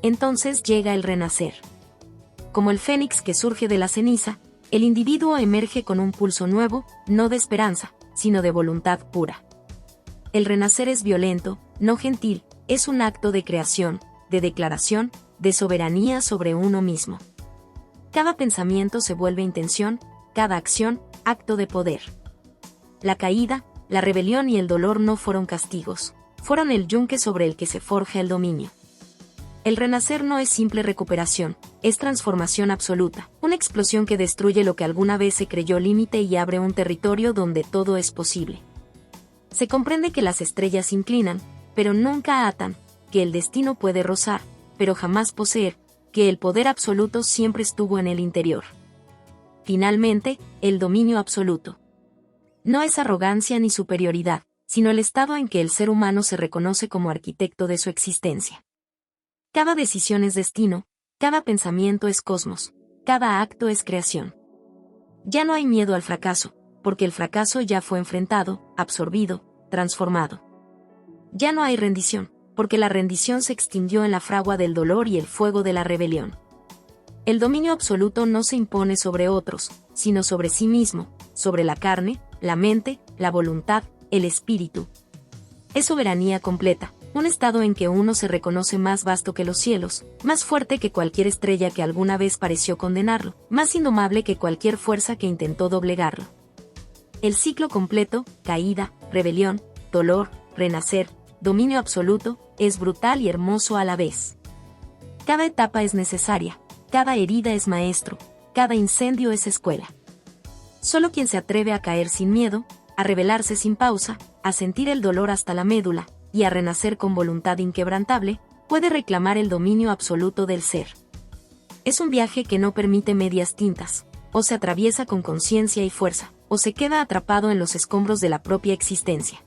Entonces llega el renacer. Como el fénix que surge de la ceniza, el individuo emerge con un pulso nuevo, no de esperanza, sino de voluntad pura. El renacer es violento, no gentil, es un acto de creación, de declaración, de soberanía sobre uno mismo. Cada pensamiento se vuelve intención, cada acción, acto de poder. La caída, la rebelión y el dolor no fueron castigos, fueron el yunque sobre el que se forja el dominio. El renacer no es simple recuperación, es transformación absoluta, una explosión que destruye lo que alguna vez se creyó límite y abre un territorio donde todo es posible. Se comprende que las estrellas inclinan, pero nunca atan, que el destino puede rozar, pero jamás poseer, que el poder absoluto siempre estuvo en el interior. Finalmente, el dominio absoluto. No es arrogancia ni superioridad, sino el estado en que el ser humano se reconoce como arquitecto de su existencia. Cada decisión es destino, cada pensamiento es cosmos, cada acto es creación. Ya no hay miedo al fracaso, porque el fracaso ya fue enfrentado, absorbido, transformado. Ya no hay rendición, porque la rendición se extinguió en la fragua del dolor y el fuego de la rebelión. El dominio absoluto no se impone sobre otros, sino sobre sí mismo, sobre la carne, la mente, la voluntad, el espíritu. Es soberanía completa. Un estado en que uno se reconoce más vasto que los cielos, más fuerte que cualquier estrella que alguna vez pareció condenarlo, más indomable que cualquier fuerza que intentó doblegarlo. El ciclo completo, caída, rebelión, dolor, renacer, dominio absoluto, es brutal y hermoso a la vez. Cada etapa es necesaria, cada herida es maestro, cada incendio es escuela. Solo quien se atreve a caer sin miedo, a rebelarse sin pausa, a sentir el dolor hasta la médula, y a renacer con voluntad inquebrantable, puede reclamar el dominio absoluto del ser. Es un viaje que no permite medias tintas, o se atraviesa con conciencia y fuerza, o se queda atrapado en los escombros de la propia existencia.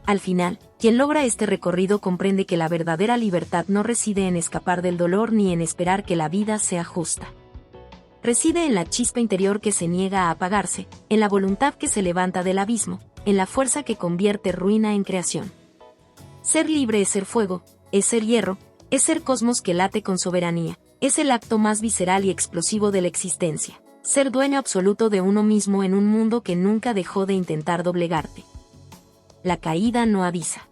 Al final, quien logra este recorrido comprende que la verdadera libertad no reside en escapar del dolor ni en esperar que la vida sea justa. Reside en la chispa interior que se niega a apagarse, en la voluntad que se levanta del abismo, en la fuerza que convierte ruina en creación. Ser libre es ser fuego, es ser hierro, es ser cosmos que late con soberanía, es el acto más visceral y explosivo de la existencia. Ser dueño absoluto de uno mismo en un mundo que nunca dejó de intentar doblegarte. La caída no avisa.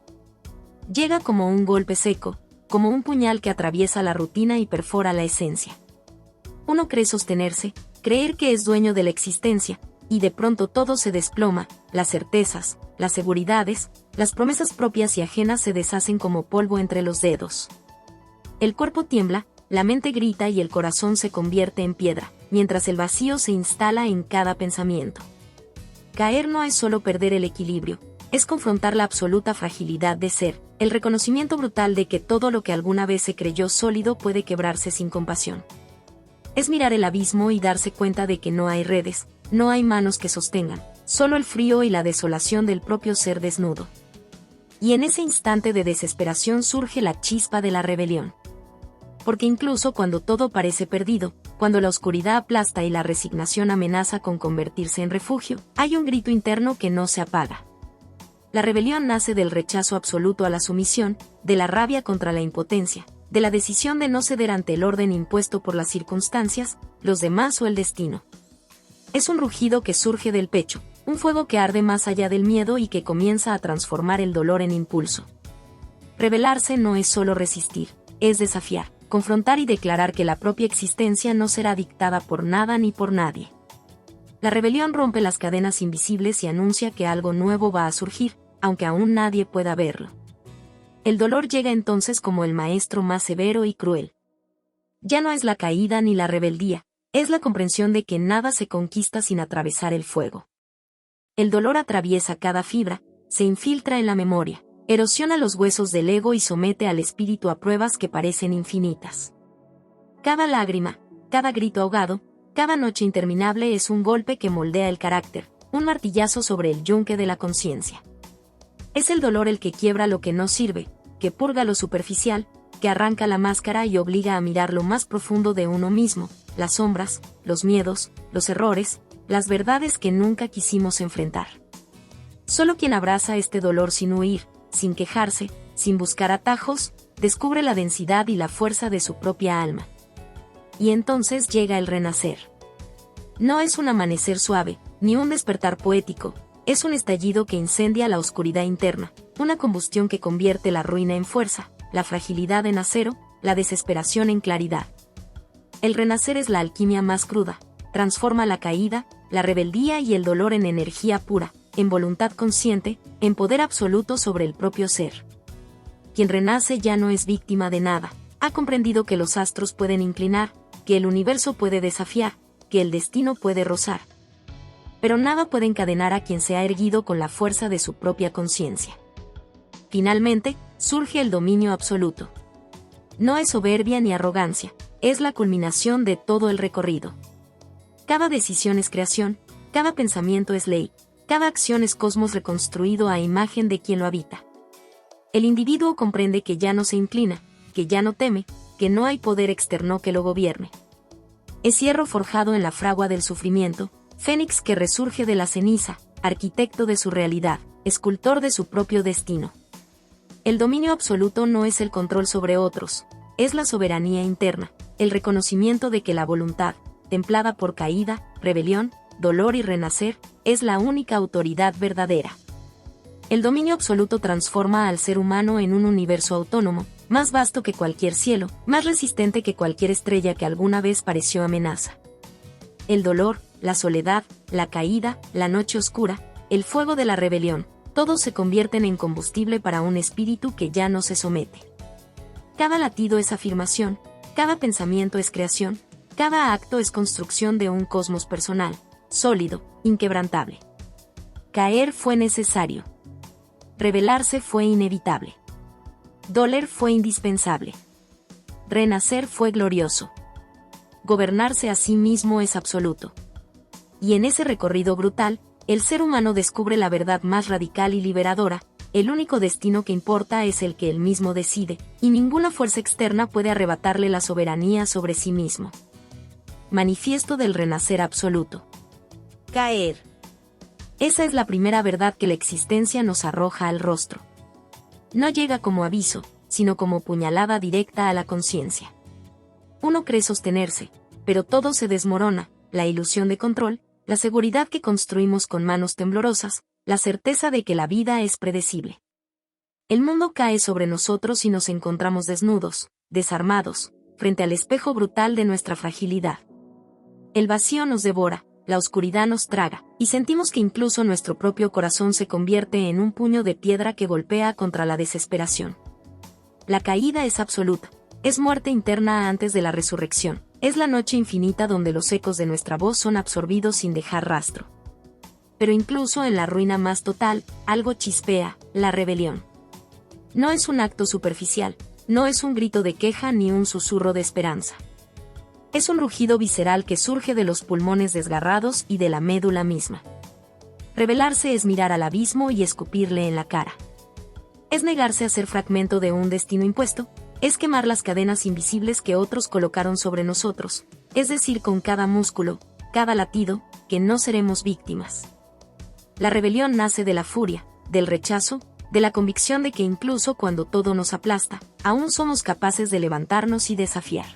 Llega como un golpe seco, como un puñal que atraviesa la rutina y perfora la esencia. Uno cree sostenerse, creer que es dueño de la existencia, y de pronto todo se desploma, las certezas, las seguridades, las promesas propias y ajenas se deshacen como polvo entre los dedos. El cuerpo tiembla, la mente grita y el corazón se convierte en piedra, mientras el vacío se instala en cada pensamiento. Caer no es solo perder el equilibrio, es confrontar la absoluta fragilidad de ser, el reconocimiento brutal de que todo lo que alguna vez se creyó sólido puede quebrarse sin compasión. Es mirar el abismo y darse cuenta de que no hay redes, no hay manos que sostengan, solo el frío y la desolación del propio ser desnudo. Y en ese instante de desesperación surge la chispa de la rebelión. Porque incluso cuando todo parece perdido, cuando la oscuridad aplasta y la resignación amenaza con convertirse en refugio, hay un grito interno que no se apaga. La rebelión nace del rechazo absoluto a la sumisión, de la rabia contra la impotencia, de la decisión de no ceder ante el orden impuesto por las circunstancias, los demás o el destino. Es un rugido que surge del pecho, un fuego que arde más allá del miedo y que comienza a transformar el dolor en impulso. Rebelarse no es solo resistir, es desafiar, confrontar y declarar que la propia existencia no será dictada por nada ni por nadie. La rebelión rompe las cadenas invisibles y anuncia que algo nuevo va a surgir, aunque aún nadie pueda verlo. El dolor llega entonces como el maestro más severo y cruel. Ya no es la caída ni la rebeldía, es la comprensión de que nada se conquista sin atravesar el fuego. El dolor atraviesa cada fibra, se infiltra en la memoria, erosiona los huesos del ego y somete al espíritu a pruebas que parecen infinitas. Cada lágrima, cada grito ahogado, cada noche interminable es un golpe que moldea el carácter, un martillazo sobre el yunque de la conciencia. Es el dolor el que quiebra lo que no sirve, que purga lo superficial, que arranca la máscara y obliga a mirar lo más profundo de uno mismo, las sombras, los miedos, los errores, las verdades que nunca quisimos enfrentar. Solo quien abraza este dolor sin huir, sin quejarse, sin buscar atajos, descubre la densidad y la fuerza de su propia alma. Y entonces llega el renacer. No es un amanecer suave, ni un despertar poético, es un estallido que incendia la oscuridad interna, una combustión que convierte la ruina en fuerza, la fragilidad en acero, la desesperación en claridad. El renacer es la alquimia más cruda, transforma la caída, la rebeldía y el dolor en energía pura, en voluntad consciente, en poder absoluto sobre el propio ser. Quien renace ya no es víctima de nada, ha comprendido que los astros pueden inclinar, que el universo puede desafiar, que el destino puede rozar. Pero nada puede encadenar a quien se ha erguido con la fuerza de su propia conciencia. Finalmente, surge el dominio absoluto. No es soberbia ni arrogancia, es la culminación de todo el recorrido. Cada decisión es creación, cada pensamiento es ley, cada acción es cosmos reconstruido a imagen de quien lo habita. El individuo comprende que ya no se inclina, que ya no teme, que no hay poder externo que lo gobierne. Es hierro forjado en la fragua del sufrimiento, fénix que resurge de la ceniza, arquitecto de su realidad, escultor de su propio destino. El dominio absoluto no es el control sobre otros, es la soberanía interna, el reconocimiento de que la voluntad, templada por caída, rebelión, dolor y renacer, es la única autoridad verdadera. El dominio absoluto transforma al ser humano en un universo autónomo, más vasto que cualquier cielo, más resistente que cualquier estrella que alguna vez pareció amenaza. El dolor, la soledad, la caída, la noche oscura, el fuego de la rebelión, todos se convierten en combustible para un espíritu que ya no se somete. Cada latido es afirmación, cada pensamiento es creación, cada acto es construcción de un cosmos personal, sólido, inquebrantable. Caer fue necesario. Rebelarse fue inevitable. Doler fue indispensable. Renacer fue glorioso. Gobernarse a sí mismo es absoluto. Y en ese recorrido brutal, el ser humano descubre la verdad más radical y liberadora: el único destino que importa es el que él mismo decide, y ninguna fuerza externa puede arrebatarle la soberanía sobre sí mismo. manifiesto del renacer absoluto. Caer. Esa es la primera verdad que la existencia nos arroja al rostro. No llega como aviso, sino como puñalada directa a la conciencia. Uno cree sostenerse, pero todo se desmorona, la ilusión de control, la seguridad que construimos con manos temblorosas, la certeza de que la vida es predecible. El mundo cae sobre nosotros y nos encontramos desnudos, desarmados, frente al espejo brutal de nuestra fragilidad. El vacío nos devora, la oscuridad nos traga, y sentimos que incluso nuestro propio corazón se convierte en un puño de piedra que golpea contra la desesperación. La caída es absoluta, es muerte interna antes de la resurrección, es la noche infinita donde los ecos de nuestra voz son absorbidos sin dejar rastro. Pero incluso en la ruina más total, algo chispea, la rebelión. No es un acto superficial, no es un grito de queja ni un susurro de esperanza. Es un rugido visceral que surge de los pulmones desgarrados y de la médula misma. Rebelarse es mirar al abismo y escupirle en la cara. Es negarse a ser fragmento de un destino impuesto, es quemar las cadenas invisibles que otros colocaron sobre nosotros, es decir, con cada músculo, cada latido, que no seremos víctimas. La rebelión nace de la furia, del rechazo, de la convicción de que incluso cuando todo nos aplasta, aún somos capaces de levantarnos y desafiar.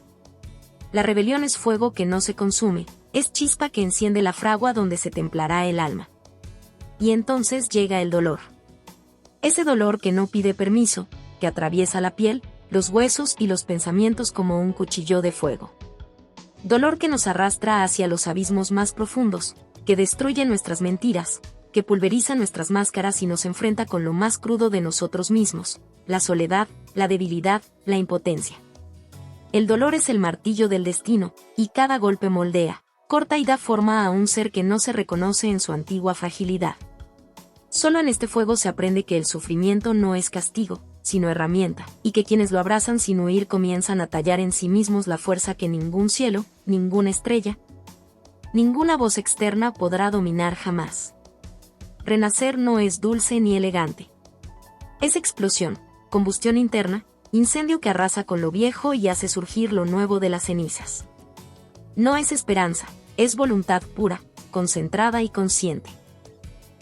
La rebelión es fuego que no se consume, es chispa que enciende la fragua donde se templará el alma. Y entonces llega el dolor. Ese dolor que no pide permiso, que atraviesa la piel, los huesos y los pensamientos como un cuchillo de fuego. Dolor que nos arrastra hacia los abismos más profundos, que destruye nuestras mentiras, que pulveriza nuestras máscaras y nos enfrenta con lo más crudo de nosotros mismos, la soledad, la debilidad, la impotencia. El dolor es el martillo del destino, y cada golpe moldea, corta y da forma a un ser que no se reconoce en su antigua fragilidad. Solo en este fuego se aprende que el sufrimiento no es castigo, sino herramienta, y que quienes lo abrazan sin huir comienzan a tallar en sí mismos la fuerza que ningún cielo, ninguna estrella, ninguna voz externa podrá dominar jamás. Renacer no es dulce ni elegante. Es explosión, combustión interna, incendio que arrasa con lo viejo y hace surgir lo nuevo de las cenizas. No es esperanza, es voluntad pura, concentrada y consciente.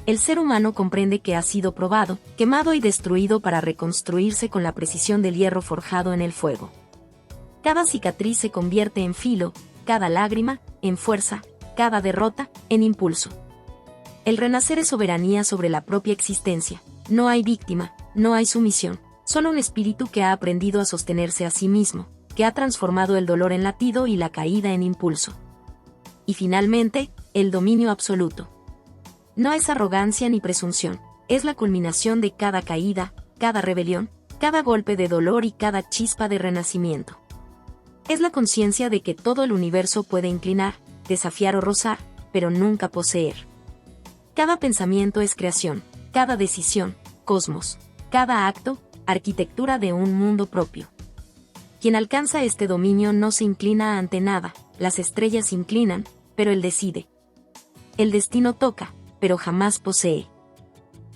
El ser humano comprende que ha sido probado, quemado y destruido para reconstruirse con la precisión del hierro forjado en el fuego. Cada cicatriz se convierte en filo, cada lágrima, en fuerza, cada derrota, en impulso. El renacer es soberanía sobre la propia existencia, no hay víctima, no hay sumisión. Solo un espíritu que ha aprendido a sostenerse a sí mismo, que ha transformado el dolor en latido y la caída en impulso. Y finalmente, el dominio absoluto. No es arrogancia ni presunción, es la culminación de cada caída, cada rebelión, cada golpe de dolor y cada chispa de renacimiento. Es la conciencia de que todo el universo puede inclinar, desafiar o rozar, pero nunca poseer. Cada pensamiento es creación, cada decisión, cosmos, cada acto, arquitectura de un mundo propio. Quien alcanza este dominio no se inclina ante nada, las estrellas se inclinan, pero él decide. El destino toca, pero jamás posee.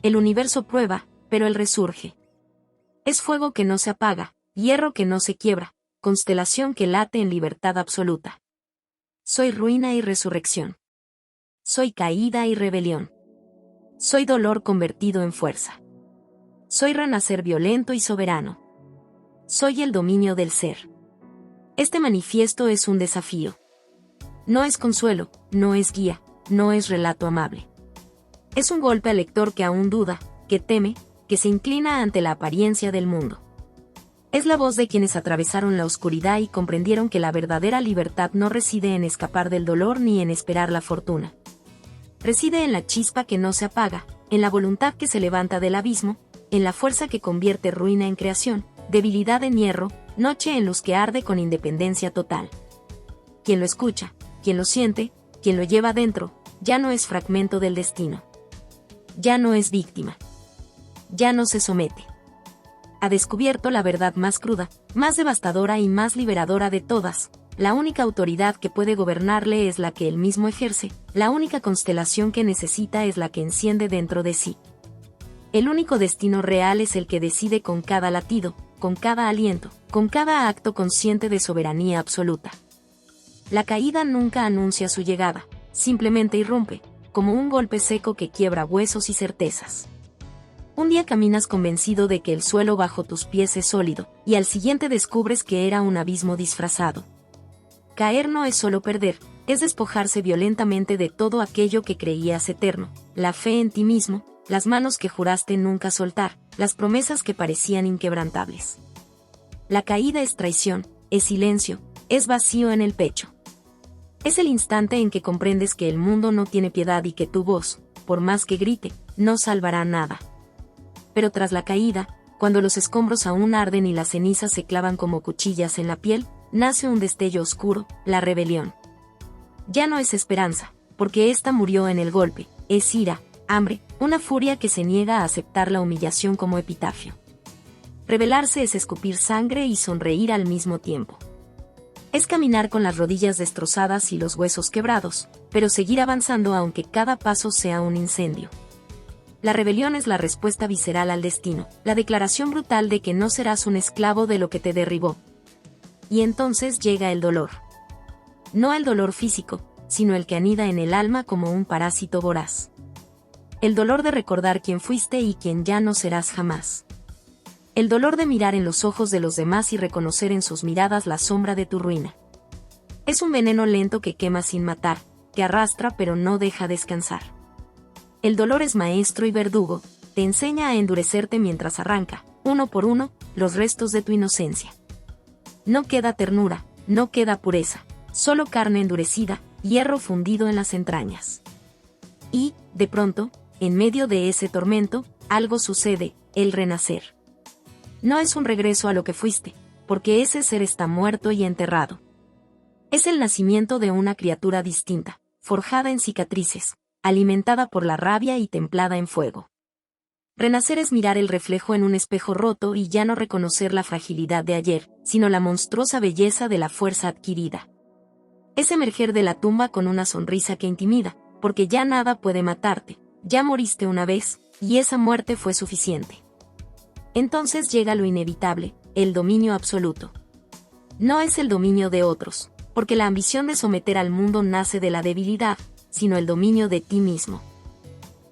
El universo prueba, pero él resurge. Es fuego que no se apaga, hierro que no se quiebra, constelación que late en libertad absoluta. Soy ruina y resurrección. Soy caída y rebelión. Soy dolor convertido en fuerza. Soy renacer violento y soberano. Soy el dominio del ser. Este manifiesto es un desafío. No es consuelo, no es guía, no es relato amable. Es un golpe al lector que aún duda, que teme, que se inclina ante la apariencia del mundo. Es la voz de quienes atravesaron la oscuridad y comprendieron que la verdadera libertad no reside en escapar del dolor ni en esperar la fortuna. Reside en la chispa que no se apaga, en la voluntad que se levanta del abismo, en la fuerza que convierte ruina en creación, debilidad en hierro, noche en luz que arde con independencia total. Quien lo escucha, quien lo siente, quien lo lleva dentro, ya no es fragmento del destino. Ya no es víctima. Ya no se somete. Ha descubierto la verdad más cruda, más devastadora y más liberadora de todas. La única autoridad que puede gobernarle es la que él mismo ejerce, la única constelación que necesita es la que enciende dentro de sí. El único destino real es el que decide con cada latido, con cada aliento, con cada acto consciente de soberanía absoluta. La caída nunca anuncia su llegada, simplemente irrumpe, como un golpe seco que quiebra huesos y certezas. Un día caminas convencido de que el suelo bajo tus pies es sólido, y al siguiente descubres que era un abismo disfrazado. Caer no es solo perder, es despojarse violentamente de todo aquello que creías eterno, la fe en ti mismo, las manos que juraste nunca soltar, las promesas que parecían inquebrantables. La caída es traición, es silencio, es vacío en el pecho. Es el instante en que comprendes que el mundo no tiene piedad y que tu voz, por más que grite, no salvará nada. Pero tras la caída, cuando los escombros aún arden y las cenizas se clavan como cuchillas en la piel, nace un destello oscuro, la rebelión. Ya no es esperanza, porque ésta murió en el golpe, es ira, hambre, una furia que se niega a aceptar la humillación como epitafio. Rebelarse es escupir sangre y sonreír al mismo tiempo. Es caminar con las rodillas destrozadas y los huesos quebrados, pero seguir avanzando aunque cada paso sea un incendio. La rebelión es la respuesta visceral al destino, la declaración brutal de que no serás un esclavo de lo que te derribó. Y entonces llega el dolor. No el dolor físico, sino el que anida en el alma como un parásito voraz. El dolor de recordar quién fuiste y quién ya no serás jamás. El dolor de mirar en los ojos de los demás y reconocer en sus miradas la sombra de tu ruina. Es un veneno lento que quema sin matar, que arrastra pero no deja descansar. El dolor es maestro y verdugo, te enseña a endurecerte mientras arranca, uno por uno, los restos de tu inocencia. No queda ternura, no queda pureza, solo carne endurecida, hierro fundido en las entrañas. Y, de pronto, en medio de ese tormento, algo sucede, el renacer. No es un regreso a lo que fuiste, porque ese ser está muerto y enterrado. Es el nacimiento de una criatura distinta, forjada en cicatrices, alimentada por la rabia y templada en fuego. Renacer es mirar el reflejo en un espejo roto y ya no reconocer la fragilidad de ayer, sino la monstruosa belleza de la fuerza adquirida. Es emerger de la tumba con una sonrisa que intimida, porque ya nada puede matarte, ya moriste una vez, y esa muerte fue suficiente. Entonces llega lo inevitable, el dominio absoluto. No es el dominio de otros, porque la ambición de someter al mundo nace de la debilidad, sino el dominio de ti mismo.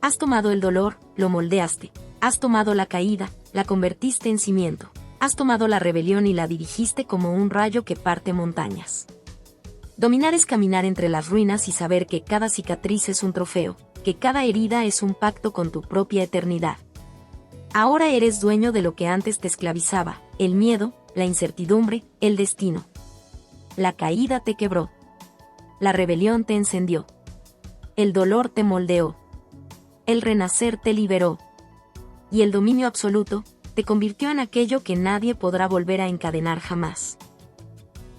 Has tomado el dolor, lo moldeaste, has tomado la caída, la convertiste en cimiento, has tomado la rebelión y la dirigiste como un rayo que parte montañas. Dominar es caminar entre las ruinas y saber que cada cicatriz es un trofeo, que cada herida es un pacto con tu propia eternidad. Ahora eres dueño de lo que antes te esclavizaba, el miedo, la incertidumbre, el destino. La caída te quebró. La rebelión te encendió. El dolor te moldeó. El renacer te liberó. Y el dominio absoluto te convirtió en aquello que nadie podrá volver a encadenar jamás.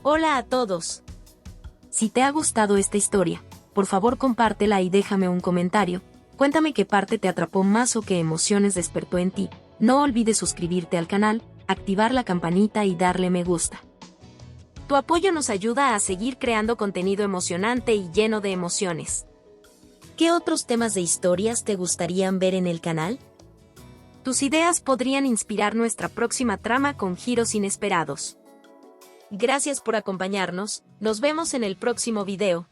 Hola a todos. Si te ha gustado esta historia, por favor compártela y déjame un comentario. Cuéntame qué parte te atrapó más o qué emociones despertó en ti. No olvides suscribirte al canal, activar la campanita y darle me gusta. Tu apoyo nos ayuda a seguir creando contenido emocionante y lleno de emociones. ¿Qué otros temas de historias te gustarían ver en el canal? Tus ideas podrían inspirar nuestra próxima trama con giros inesperados. Gracias por acompañarnos, nos vemos en el próximo video.